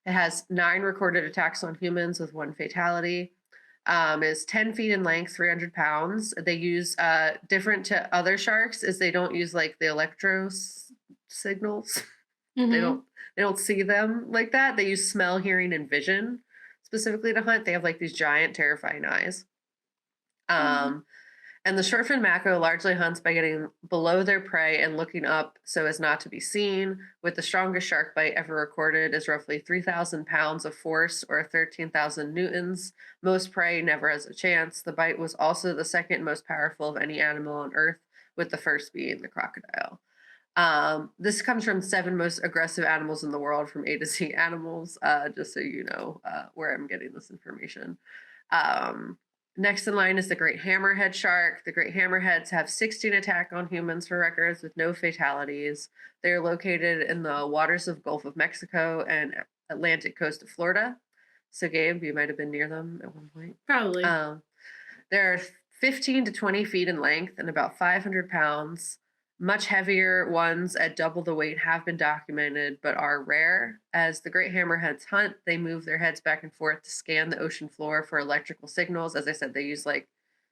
S1: has 9 recorded attacks on humans with 1 fatality. Is 10 feet in length, 300 pounds. They use different to other sharks is they don't use like the signals. they
S2: Mm-hmm.
S1: don't they don't see them like that. They use smell, hearing, and vision specifically to hunt. They have like these giant, terrifying eyes.
S2: Mm-hmm.
S1: Um, And the short-fin mako largely hunts by getting below their prey and looking up so as not to be seen, with the strongest shark bite ever recorded is roughly 3,000 pounds of force or 13,000 newtons. Most prey never has a chance. The bite was also the second most powerful of any animal on Earth, with the first being the crocodile. This comes from seven most aggressive animals in the world from A to Z animals, just so you know where I'm getting this information. Um, Next in line is the great hammerhead shark. The great hammerheads have 16 attack on humans for records with no fatalities. They're located in the waters of Gulf of Mexico and Atlantic coast of Florida. So, Gabe, you might have been near them at one point.
S2: Probably.
S1: They're 15 to 20 feet in length and about 500 pounds. Much heavier ones at double the weight have been documented, but are rare. As the great hammerheads hunt, they move their heads back and forth to scan the ocean floor for electrical signals. As I said, they use like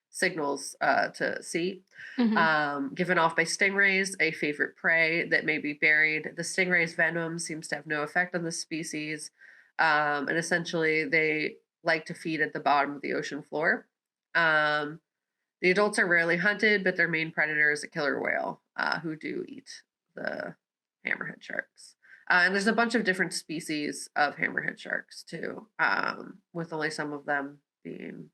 S1: signals to see.
S2: Mhm.
S1: Given off by stingrays, a favorite prey that may be buried. The stingray's venom seems to have no effect on the species. And essentially, they like to feed at the bottom of the ocean floor. Um, the adults are rarely hunted, but their main predator is a killer whale who do eat the hammerhead sharks. And there's a bunch of different species of hammerhead sharks too, with only some of them being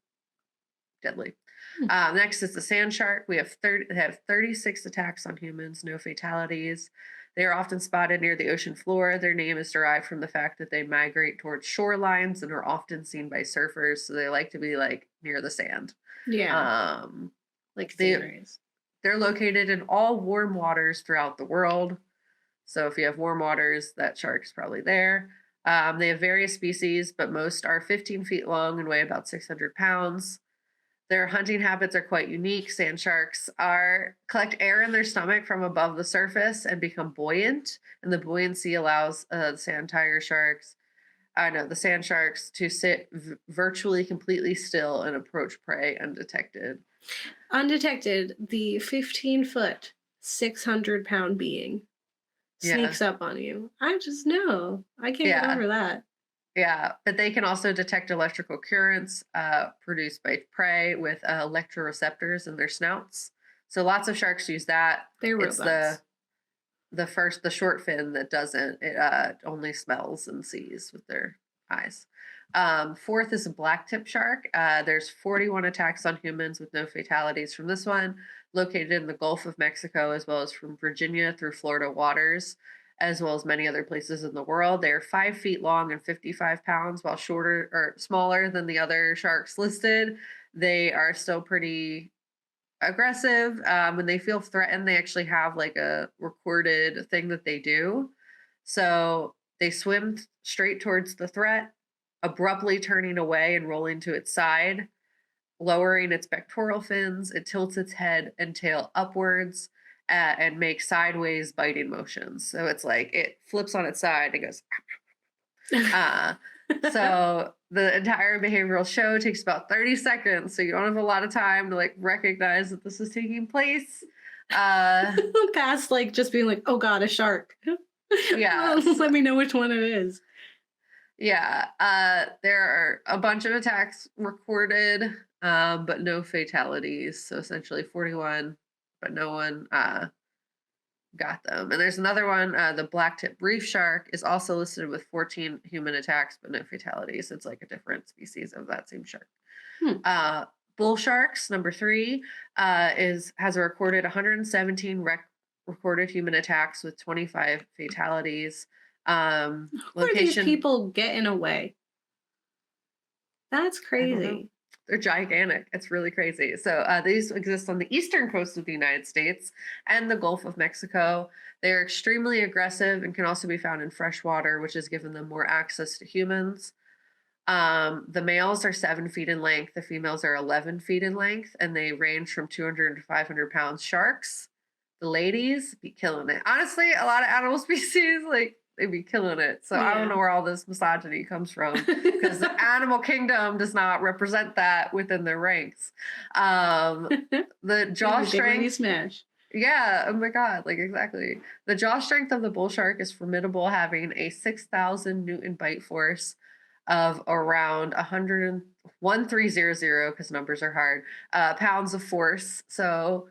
S1: deadly.
S2: Hmm.
S1: Next is the sand shark. They have 36 attacks on humans, no fatalities. They are often spotted near the ocean floor. Their name is derived from the fact that they migrate towards shorelines and are often seen by surfers. So they like to be like near the sand.
S2: Yeah,
S1: Um,
S2: like
S1: they
S2: stingrays.
S1: they're located in all warm waters throughout the world. So if you have warm waters, that shark's probably there. They have various species, but most are 15 feet long and weigh about 600 pounds. Their hunting habits are quite unique. Sand sharks are collect air in their stomach from above the surface and become buoyant, and the buoyancy allows the sand sharks to sit virtually completely still and approach prey undetected.
S2: Undetected, the 15-foot, 600-pound being
S1: Yeah,
S2: sneaks up on you. I just know. I can't get
S1: yeah.
S2: over that.
S1: Yeah, but they can also detect electrical currents produced by prey with electroreceptors in their snouts. So lots of sharks use that.
S2: They're
S1: It's
S2: robots.
S1: the short fin that doesn't. It only smells and sees with their eyes. Fourth is a black tip shark. There's 41 attacks on humans with no fatalities from this one, located in the Gulf of Mexico as well as from Virginia through Florida waters, as well as many other places in the world. They are 5 feet long and 55 pounds, while shorter or smaller than the other sharks listed. They are still pretty aggressive. When they feel threatened, they actually have like a recorded thing that they do. So they swim straight towards the threat, abruptly turning away and rolling to its side, lowering its pectoral fins. It tilts its head and tail upwards and makes sideways biting motions. So it's like it flips on its side and goes. Uh, so the entire behavioral show takes about 30 seconds. So you don't have a lot of time to like recognize that this is taking place. Uh,
S2: Past like just being like, oh god, a shark.
S1: yeah.
S2: Let me know which one it is.
S1: Yeah. There are a bunch of attacks recorded, but no fatalities. So essentially 41, but no one got them. And there's another one, the black tip reef shark is also listed with 14 human attacks, but no fatalities. It's like a different species of that same shark.
S2: Hmm.
S1: Bull sharks, number three, has a recorded 117 recorded human attacks with 25 fatalities.
S2: Who are these
S1: Location,
S2: people getting away? That's
S1: I don't know.
S2: crazy.
S1: They're gigantic. It's really crazy. So these exist on the eastern coast of the United States and the Gulf of Mexico. They are extremely aggressive and can also be found in fresh water, which has given them more access to humans. The males are 7 feet in length. The females are 11 feet in length, and they range from 200 to 500 pounds sharks. The ladies be killing it. Honestly, a lot of animal species, like, they be killing it. So I don't know
S2: Yeah.
S1: where all this misogyny comes from because the animal kingdom does not represent that within their ranks. Um, the jaw
S2: Big lady
S1: strength,
S2: smash.
S1: yeah, oh my God, like exactly. The jaw strength of the bull shark is formidable, having a 6,000 Newton bite force. of around 100 because numbers are hard, pounds of force. So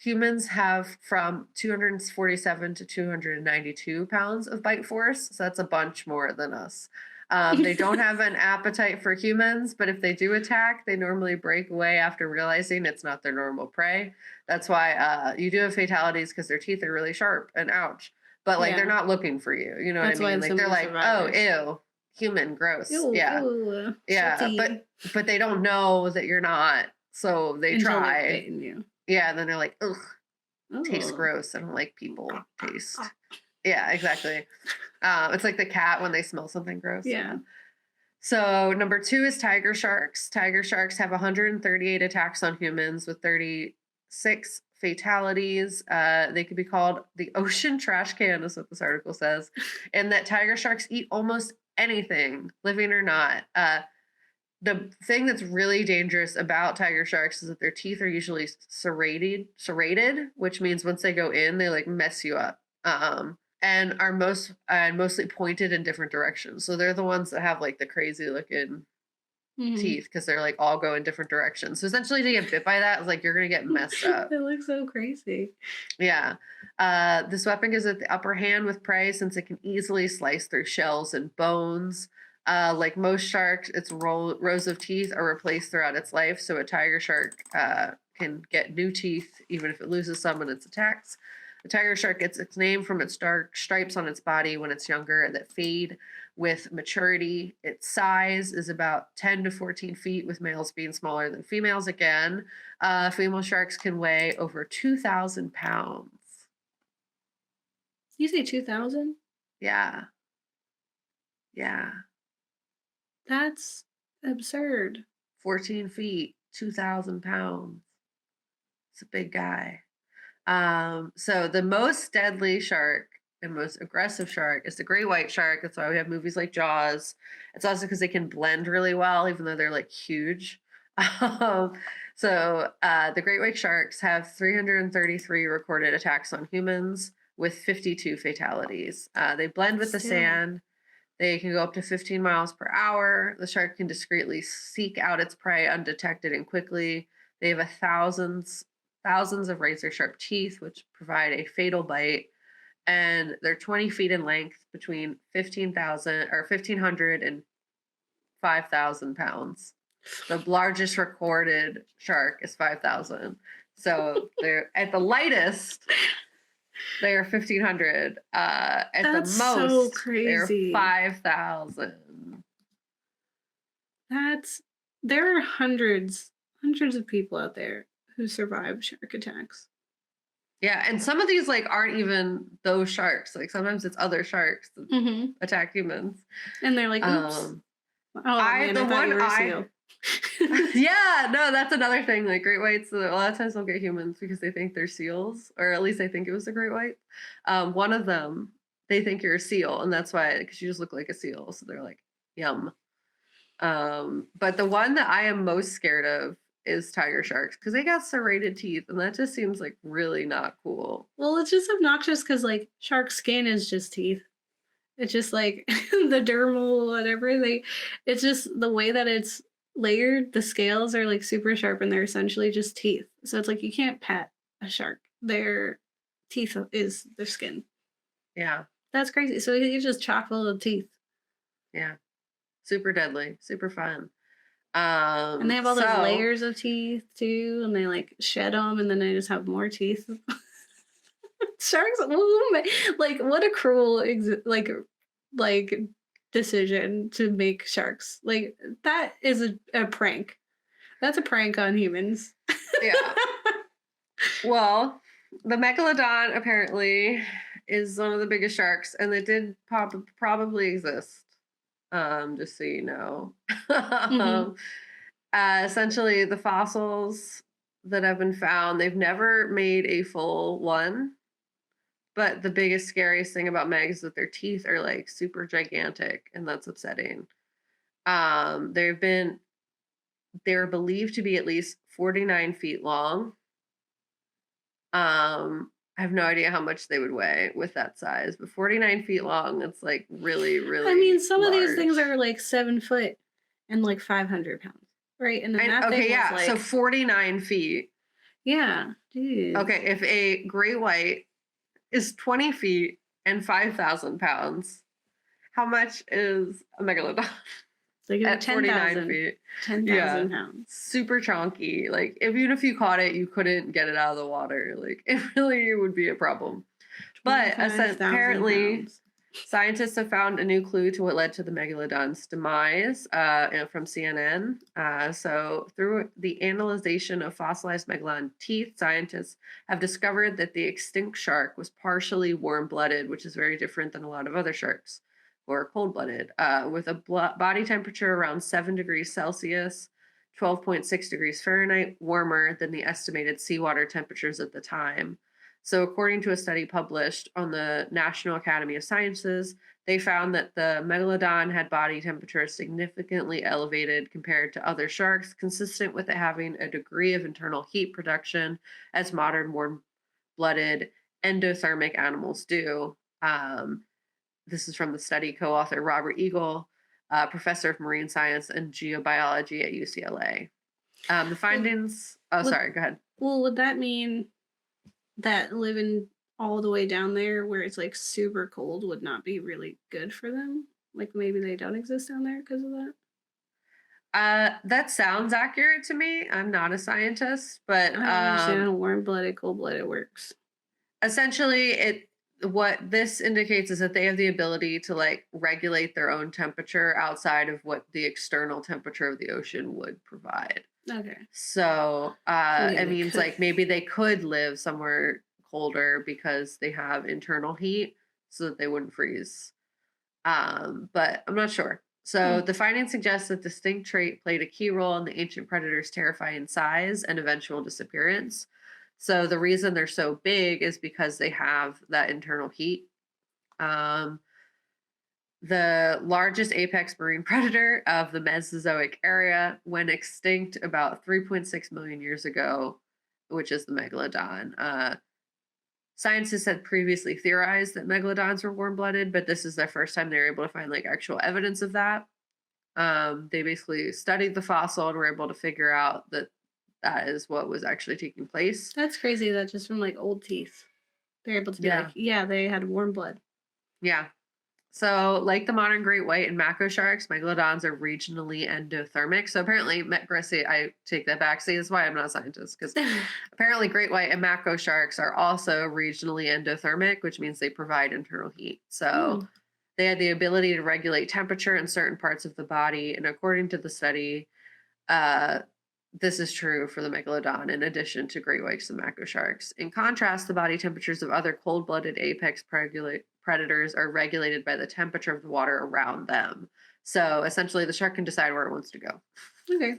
S1: humans have from 247 to 292 pounds of bite force. So that's a bunch more than us. They don't have an appetite for humans, but if they do attack, they normally break away after realizing it's not their normal prey. That's why you do have fatalities because their teeth are really sharp and ouch. But like they're
S2: Yeah.
S1: not looking for you. You know what I
S2: That's why
S1: mean?
S2: some
S1: Like
S2: of
S1: they're
S2: the
S1: like, oh,
S2: survivors.
S1: ew, human, gross.
S2: Ew,
S1: Yeah.
S2: ew,
S1: Yeah.
S2: salty
S1: But they don't know that you're not. So they
S2: until they've
S1: try.
S2: bitten you.
S1: Yeah, and then they're like, ugh, tastes
S2: Oh.
S1: gross. I don't like people taste. Yeah, exactly. It's like the cat when they smell something gross.
S2: Yeah.
S1: So number 2 is tiger sharks. Tiger sharks have 138 attacks on humans with 36 fatalities. They could be called the ocean trash can, is what this article says, and that tiger sharks eat almost anything, living or not. The thing that's really dangerous about tiger sharks is that their teeth are usually serrated, which means once they go in, they like mess you up. And are mostly pointed in different directions. So they're the ones that have like the crazy looking
S2: Mhm.
S1: teeth because they're like all go in different directions. So essentially, to get bit by that is like you're gonna get messed up.
S2: They look so crazy.
S1: Yeah. This weapon gives it the upper hand with prey since it can easily slice through shells and bones. Like most sharks, its rows of teeth are replaced throughout its life. So a tiger shark can get new teeth even if it loses some in its attacks. The tiger shark gets its name from its dark stripes on its body when it's younger that fade with maturity. Its size is about 10 to 14 feet, with males being smaller than females again. Female sharks can weigh over 2,000 pounds.
S2: You say 2,000?
S1: Yeah. Yeah.
S2: That's absurd.
S1: 14 feet, 2,000 pounds. It's a big guy. So the most deadly shark and most aggressive shark is the great white shark. That's why we have movies like Jaws. It's also because they can blend really well, even though they're like huge. Um, the great white sharks have 333 recorded attacks on humans with 52 fatalities. They blend with the
S2: Still.
S1: sand. They can go up to 15 miles per hour. The shark can discreetly seek out its prey undetected and quickly. They have thousands of razor sharp teeth, which provide a fatal bite. And they're 20 feet in length, between 15,000 or 1,500 and 5,000 pounds. The largest recorded shark is 5,000. So they're at the lightest, they're 1,500. At the
S2: That's so
S1: most, they're
S2: crazy.
S1: 5,000.
S2: There are hundreds of people out there who survive shark attacks.
S1: Yeah, and some of these like aren't even those sharks. Like sometimes it's other sharks that
S2: Mhm.
S1: attack humans.
S2: And they're like, "Oops.
S1: Um,
S2: Oh,
S1: I
S2: man,
S1: the
S2: I thought you
S1: one
S2: were a
S1: I
S2: seal."
S1: yeah, no, that's another thing. Like great whites, a lot of times they'll get humans because they think they're seals, or at least they think it was a great white. One of them, they think you're a seal, and that's why because you just look like a seal. So they're like, yum. But the one that I am most scared of is tiger sharks because they got serrated teeth, and that just seems like really not cool.
S2: Well, it's just obnoxious because, like, shark skin is just teeth. It's just like the dermal, whatever. It's just the way that it's layered. The scales are like super sharp, and they're essentially just teeth. So it's like you can't pet a shark. Their teeth is their skin.
S1: Yeah,
S2: That's crazy. So you just chock full of teeth,
S1: yeah, super deadly, super fun.
S2: and they have all those
S1: So
S2: layers of teeth too, and they like shed them, and then they just have more teeth. Sharks, like what a cruel, like decision to make sharks. Like that is a prank. That's a prank on humans.
S1: yeah, well, the megalodon apparently is one of the biggest sharks, and it did probably exist. Just so you know.
S2: Hmm.
S1: Essentially, the fossils that have been found, they've never made a full one. But the biggest, scariest thing about Meg is that their teeth are like super gigantic, and that's upsetting. They've been they're believed to be at least 49 feet long. I have no idea how much they would weigh with that size, but 49 feet long, it's like really,
S2: I mean,
S1: really
S2: some of these things
S1: large.
S2: are like 7 foot and like 500 pounds, right? And then
S1: And
S2: that thing
S1: okay,
S2: was
S1: yeah, so
S2: like,
S1: 49 feet.
S2: yeah, jeez.
S1: Okay, if a great white is 20 feet and 5,000 pounds, how much is a megalodon
S2: Like
S1: at 49
S2: 10,000,
S1: feet? Yeah.
S2: 10,000 pounds.
S1: Super chonky. Like, even if you caught it, you couldn't get it out of the water. Like, it really would be a problem. But
S2: 25,000
S1: apparently,
S2: pounds.
S1: scientists have found a new clue to what led to the megalodon's demise from CNN. So, through the analyzation of fossilized megalodon teeth, scientists have discovered that the extinct shark was partially warm blooded, which is very different than a lot of other sharks who are cold blooded, with a body temperature around 7 degrees Celsius. 12.6 degrees Fahrenheit warmer than the estimated seawater temperatures at the time. So, according to a study published on the National Academy of Sciences, they found that the megalodon had body temperature significantly elevated compared to other sharks, consistent with it having a degree of internal heat production as modern warm blooded endothermic animals do. This is from the study co author Robert Eagle, professor of marine science and geobiology at UCLA. The
S2: Would,
S1: findings, oh,
S2: would,
S1: sorry, go ahead.
S2: well, would that mean that living all the way down there where it's like super cold would not be really good for them? Like maybe they don't exist down there because of that?
S1: That sounds accurate to me. I'm not a scientist, but
S2: I don't understand how warm blooded, cold blooded works.
S1: essentially, it what this indicates is that they have the ability to like regulate their own temperature outside of what the external temperature of the ocean would provide.
S2: Okay.
S1: So
S2: So maybe
S1: it
S2: they
S1: means
S2: could.
S1: like maybe they could live somewhere colder because they have internal heat, so that they wouldn't freeze. But I'm not sure.
S2: Hmm.
S1: So the findings suggest that distinct trait played a key role in the ancient predator's terrifying size and eventual disappearance. So the reason they're so big is because they have that internal heat. Um, the largest apex marine predator of the Mesozoic area went extinct about 3.6 million years ago, which is the megalodon. Scientists had previously theorized that megalodons were warm blooded, but this is the first time they were able to find like actual evidence of that. They basically studied the fossil and were able to figure out that that is what was actually taking place.
S2: That's crazy that just from like old teeth, they're able to be like,
S1: Yeah.
S2: yeah, they had warm blood.
S1: Yeah. So, like the modern great white and mako sharks, megalodons are regionally endothermic. So, apparently, Gracie, I take that back. See, that's why I'm not a scientist, because apparently, great white and mako sharks are also regionally endothermic, which means they provide internal heat. So,
S2: Hmm.
S1: they had the ability to regulate temperature in certain parts of the body. And according to the study, uh, this is true for the megalodon in addition to great whites and mako sharks. In contrast, the body temperatures of other cold blooded apex predators are regulated by the temperature of the water around them. So essentially, the shark can decide where it wants to go.
S2: Okay.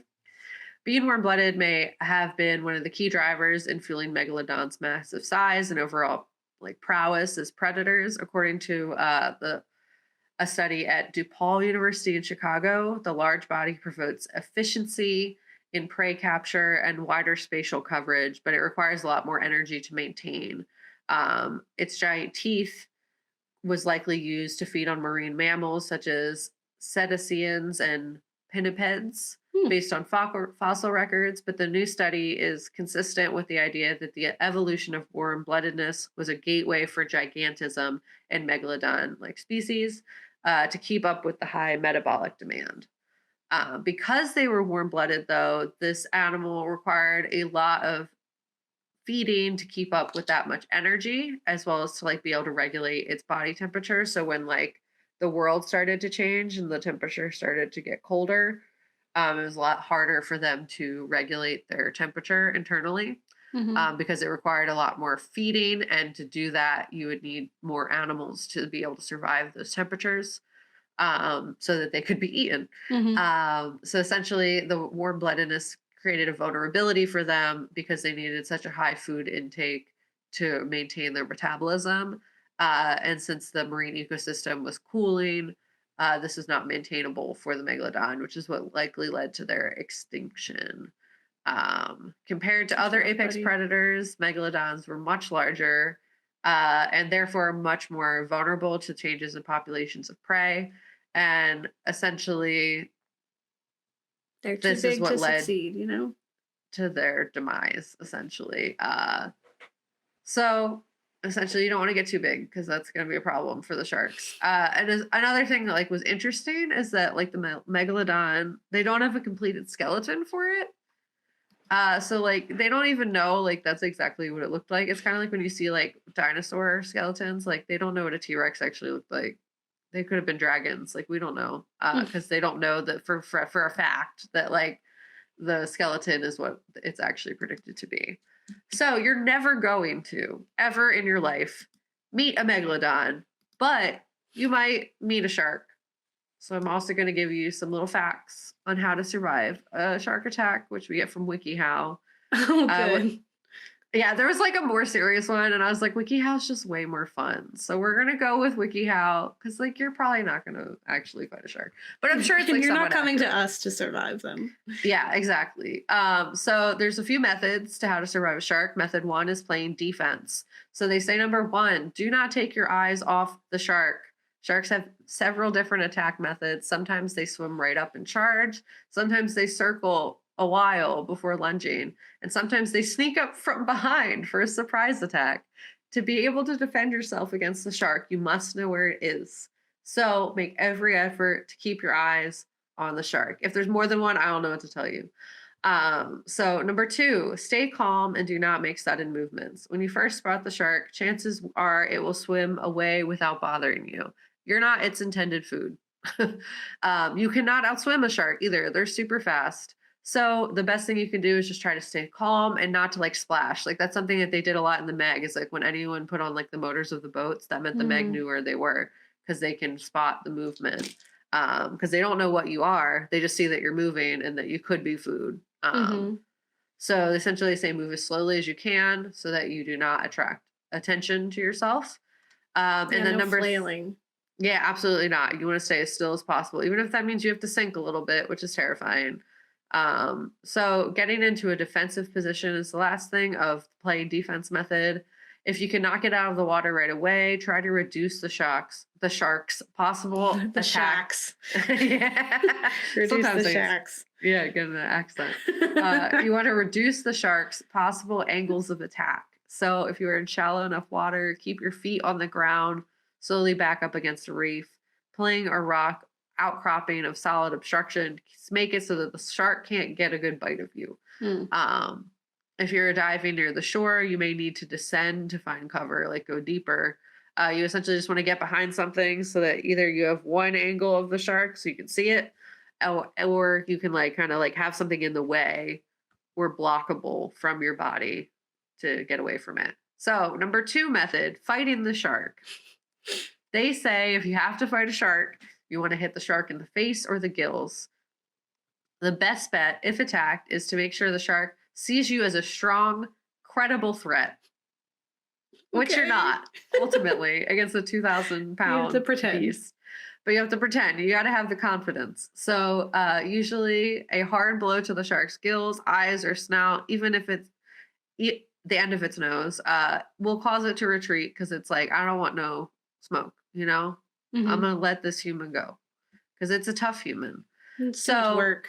S1: Being warm blooded may have been one of the key drivers in fueling megalodon's massive size and overall like prowess as predators, according to a study at DePaul University in Chicago. The large body promotes efficiency in prey capture and wider spatial coverage, but it requires a lot more energy to maintain. Its giant teeth was likely used to feed on marine mammals such as cetaceans and pinnipeds
S2: Hmm.
S1: based on fossil records, but the new study is consistent with the idea that the evolution of warm bloodedness was a gateway for gigantism in megalodon like species to keep up with the high metabolic demand. Because they were warm blooded, though, this animal required a lot of feeding to keep up with that much energy, as well as to like be able to regulate its body temperature. So when like the world started to change and the temperature started to get colder, it was a lot harder for them to regulate their temperature internally,
S2: Hmm.
S1: because it required a lot more feeding. And to do that, you would need more animals to be able to survive those temperatures, so that they could be eaten.
S2: Hmm.
S1: So essentially, the warm bloodedness created a vulnerability for them because they needed such a high food intake to maintain their metabolism. And since the marine ecosystem was cooling, this is not maintainable for the megalodon, which is what likely led to their extinction. Compared to
S2: That's
S1: other
S2: rough,
S1: apex
S2: buddy.
S1: predators, megalodons were much larger, and therefore much more vulnerable to changes in populations of prey. And essentially,
S2: They're too
S1: this is
S2: big
S1: what
S2: to
S1: led
S2: succeed, you know?
S1: to their demise, essentially. So essentially, you don't want to get too big because that's going to be a problem for the sharks. Another thing that like was interesting is that like the megalodon, they don't have a completed skeleton for it. So like they don't even know like that's exactly what it looked like. It's kind of like when you see like dinosaur skeletons, like they don't know what a T-Rex actually looked like. They could have been dragons, like we don't know, because they don't know that for a fact that like the skeleton is what it's actually predicted to be. So you're never going to ever in your life meet a megalodon, but you might meet a shark. So I'm also going to give you some little facts on how to survive a shark attack, which we get from WikiHow.
S2: Oh,
S1: What
S2: good.
S1: Yeah, there was like a more serious one, and I was like, WikiHow's just way more fun. So we're gonna go with WikiHow because like you're probably not gonna actually fight a shark, but I'm sure it's like
S2: You're not
S1: somewhat
S2: coming
S1: accurate.
S2: to us to survive them.
S1: Yeah, exactly. So there's a few methods to how to survive a shark. Method one is playing defense. So they say number one, do not take your eyes off the shark. Sharks have several different attack methods. Sometimes they swim right up and charge. Sometimes they circle a while before lunging. And sometimes they sneak up from behind for a surprise attack. To be able to defend yourself against the shark, you must know where it is. So make every effort to keep your eyes on the shark. If there's more than one, I don't know what to tell you. So number two, stay calm and do not make sudden movements. When you first spot the shark, chances are it will swim away without bothering you. You're not its intended food. You cannot outswim a shark either. They're super fast. So the best thing you can do is just try to stay calm and not to like splash. Like that's something that they did a lot in the Meg is like when anyone put on like the motors of the boats, that meant the Meg
S2: Mhm.
S1: knew where they were because they can spot the movement. Because they don't know what you are. They just see that you're moving and that you could be food.
S2: Mhm.
S1: So essentially, they say move as slowly as you can so that you do not attract attention to yourself.
S2: Yeah,
S1: And then
S2: no
S1: number,
S2: flailing.
S1: yeah, absolutely not. You want to stay as still as possible, even if that means you have to sink a little bit, which is terrifying. So getting into a defensive position is the last thing of playing defense method. If you cannot get out of the water right away, try to reduce the shark's possible
S2: The
S1: attack.
S2: shacks.
S1: Yeah,
S2: Reduce
S1: sometimes
S2: the
S1: they,
S2: shacks.
S1: yeah, get an accent. You want to reduce the shark's possible angles of attack. So if you are in shallow enough water, keep your feet on the ground, slowly back up against a reef, playing a rock outcropping of solid obstruction, make it so that the shark can't get a good bite of you.
S2: Hmm.
S1: If you're diving near the shore, you may need to descend to find cover, like go deeper. You essentially just want to get behind something so that either you have one angle of the shark so you can see it, or you can like kind of like have something in the way or blockable from your body to get away from it. So, number two method, fighting the shark. They say if you have to fight a shark, you want to hit the shark in the face or the gills. The best bet, if attacked, is to make sure the shark sees you as a strong, credible threat, which you're
S2: Okay.
S1: not ultimately against a 2,000
S2: You have to
S1: pound
S2: pretend.
S1: beast. But you have to pretend. You got to have the confidence. So, usually, a hard blow to the shark's gills, eyes, or snout, even if it's the end of its nose, will cause it to retreat because it's like, I don't want no smoke, you know? I'm
S2: Mhm.
S1: going to let this human go because it's a tough human.
S2: It's too much
S1: So,
S2: work.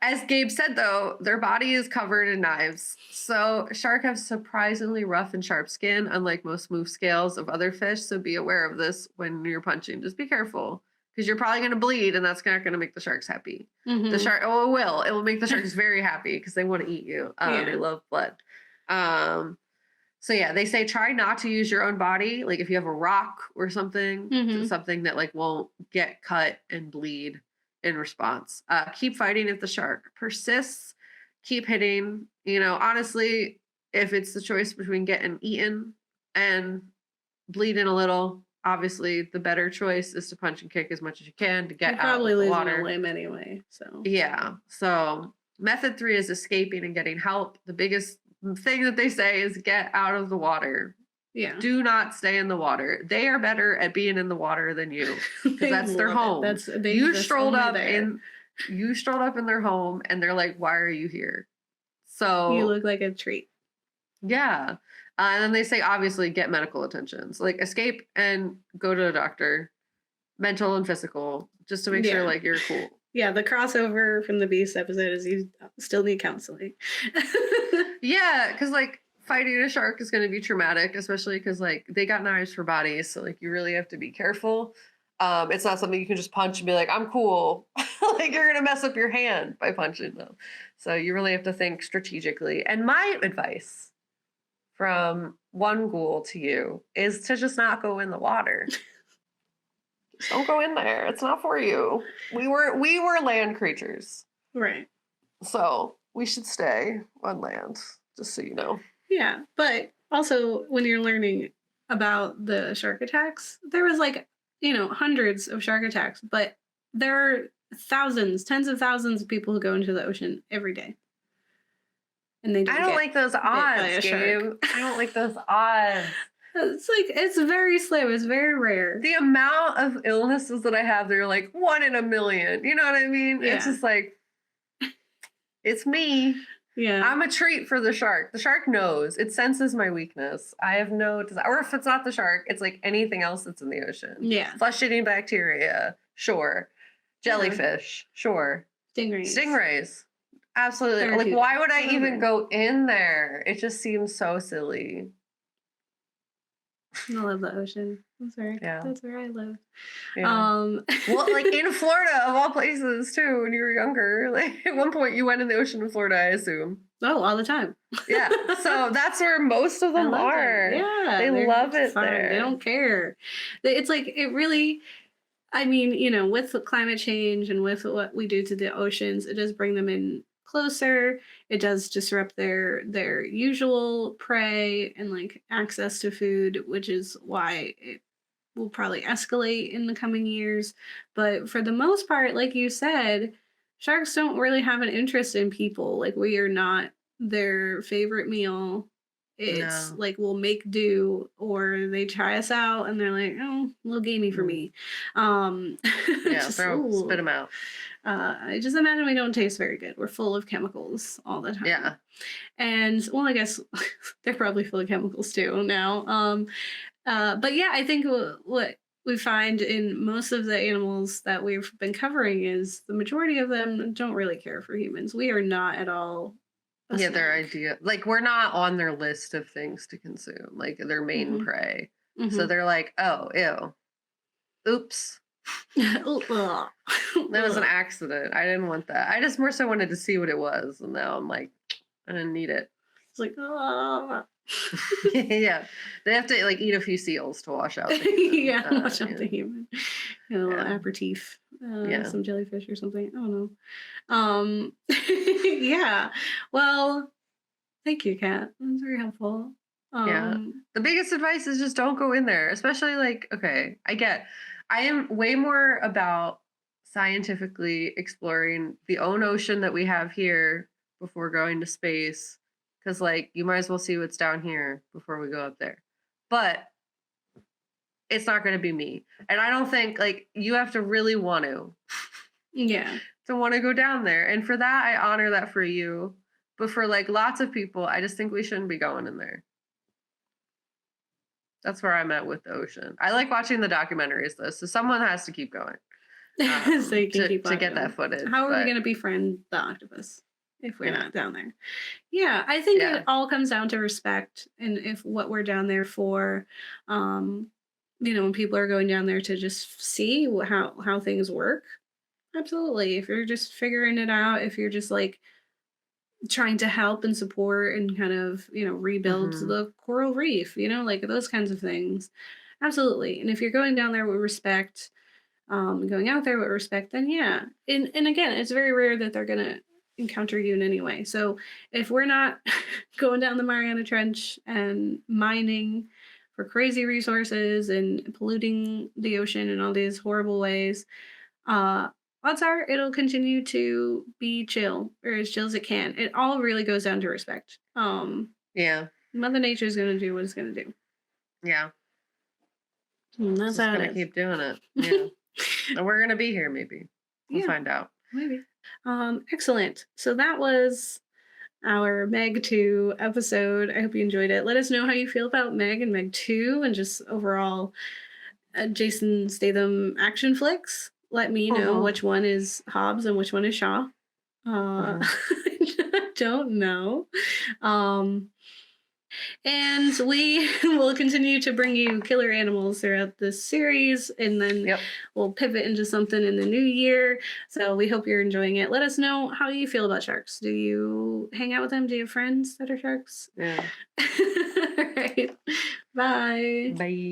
S1: as Gabe said, though, their body is covered in knives. So, shark have surprisingly rough and sharp skin, unlike most smooth scales of other fish. So, be aware of this when you're punching. Just be careful because you're probably going to bleed, and that's not going to make the sharks happy. The
S2: Mhm.
S1: shark, oh, it will. It will make the sharks very happy because they want to eat you. They
S2: Yeah.
S1: love blood. So yeah, they say try not to use your own body. Like if you have a rock or something,
S2: Mhm.
S1: something that like won't get cut and bleed in response. Keep fighting if the shark persists. Keep hitting. You know, honestly, if it's the choice between getting eaten and bleeding a little, obviously the better choice is to punch and kick as much as you can to
S2: You're
S1: get out
S2: probably
S1: of the
S2: losing a
S1: water.
S2: limb anyway, so
S1: Yeah. So method three is escaping and getting help. The biggest thing that they say is get out of the water.
S2: yeah.
S1: Do not stay in the water. They are better at being in the water than you because
S2: They
S1: that's their
S2: love it.
S1: home.
S2: That's they
S1: You
S2: exist
S1: strolled
S2: only
S1: up
S2: there.
S1: in you strolled up in their home and they're like, "Why are you here?"
S2: You
S1: So
S2: look like a treat.
S1: yeah. And then they say, obviously, get medical attention. So, like, escape and go to a doctor, mental and physical, just to make sure,
S2: Yeah.
S1: like, you're cool.
S2: Yeah, the crossover from the Beast episode is you still need counseling.
S1: Yeah, because, like, fighting a shark is going to be traumatic, especially because, like, they got knives for bodies. So, like, you really have to be careful. It's not something you can just punch and be like, I'm cool. Like, you're going to mess up your hand by punching them. So, you really have to think strategically. And my advice from one ghoul to you is to just not go in the water. Just don't go in there. It's not for you. We were land creatures.
S2: Right.
S1: So we should stay on land, just so you know.
S2: Yeah. But also when you're learning about the shark attacks, there was like, hundreds of shark attacks, but there are thousands, tens of thousands of people who go into the ocean every day. And they
S1: I
S2: don't
S1: don't
S2: get
S1: like those
S2: bit by a
S1: odds,
S2: shark.
S1: Gabe. I don't like those odds.
S2: It's very slim. It's very rare.
S1: The amount of illnesses that I have, they're like 1 in a million. You know what I mean? It's
S2: Yeah.
S1: just like, it's me.
S2: Yeah.
S1: I'm a treat for the shark. The shark knows. It senses my weakness. I have no desire. Or if it's not the shark, it's like anything else that's in the ocean.
S2: Yeah.
S1: Flesh-eating bacteria, sure. Jellyfish, sure. Stingrays. Absolutely.
S2: There are
S1: Like,
S2: two.
S1: why would I
S2: Whatever.
S1: even go in there? It just seems so silly.
S2: I love the ocean. That's where I live.
S1: Yeah. Well, like in Florida, of all places, too, when you were younger. Like, at one point, you went in the ocean in Florida, I assume.
S2: Oh, all the time.
S1: Yeah. So that's where most of them are.
S2: Yeah.
S1: They love it
S2: fine.
S1: there.
S2: They don't care. It's like, it really, I mean, with the climate change and with what we do to the oceans, it does bring them in closer. It does disrupt their usual prey and like access to food, which is why it will probably escalate in the coming years. But for the most part, like you said, sharks don't really have an interest in people. Like, we are not their favorite meal. It's
S1: No.
S2: like we'll make do, or they try us out and they're like, oh, a little gamey for me.
S1: Yeah,
S2: just,
S1: spit them out.
S2: I just imagine we don't taste very good. We're full of chemicals all the time.
S1: Yeah.
S2: And well, I guess they're probably full of chemicals too now. But yeah, I think what we find in most of the animals that we've been covering is the majority of them don't really care for humans. We are not at all.
S1: Yeah, their idea. Like, we're not on their list of things to consume, like their main prey. So they're like, oh, ew. Oops. That was an accident. I didn't want that. I just more so wanted to see what it was. And now I'm like, I didn't need it.
S2: It's like, oh.
S1: Yeah. They have to like eat a few seals to wash out the human.
S2: Yeah, wash out the human. A little aperitif.
S1: Yeah.
S2: Some jellyfish or something. I don't know. Yeah. Well, thank you, Kat. That was very helpful.
S1: Yeah. The biggest advice is just don't go in there. Especially like, okay, I am way more about scientifically exploring the own ocean that we have here before going to space. Because, like, you might as well see what's down here before we go up there. But it's not going to be me. And I don't think, like, you have to really want to.
S2: Yeah.
S1: To want to go down there. And for that, I honor that for you. But for, like, lots of people, I just think we shouldn't be going in there. That's where I'm at with the ocean. I like watching the documentaries, though. So someone has to keep going.
S2: So you can keep on
S1: to get
S2: going.
S1: that footage.
S2: How are we going to befriend the octopus if we're not down there? Yeah, I think it all comes down to respect, and if what we're down there for. When people are going down there to just see how things work, absolutely. If you're just figuring it out, if you're just like trying to help and support and kind of rebuild the coral reef, like those kinds of things, absolutely. And if you're going down there with respect, going out there with respect, then yeah. And again, it's very rare that they're gonna encounter you in any way. So if we're not going down the Mariana Trench and mining for crazy resources and polluting the ocean in all these horrible ways, odds are it'll continue to be chill, or as chill as it can. It all really goes down to respect.
S1: Yeah.
S2: Mother Nature is going to do what it's going to do.
S1: Yeah.
S2: And that's how
S1: going to keep doing it. Yeah. And we're going to be here, maybe. We'll find out.
S2: Maybe. Excellent. So that was our Meg 2 episode. I hope you enjoyed it. Let us know how you feel about Meg and Meg 2 and just overall Jason Statham action flicks. Let me know
S1: Mhm,
S2: which one is Hobbs and which one is Shaw.
S1: mhm.
S2: I don't know. Um, and we will continue to bring you killer animals throughout this series, and then
S1: Yep.
S2: we'll pivot into something in the new year. So we hope you're enjoying it. Let us know how you feel about sharks. Do you hang out with them? Do you have friends that are sharks?
S1: Yeah.
S2: All right. Bye.
S1: Bye.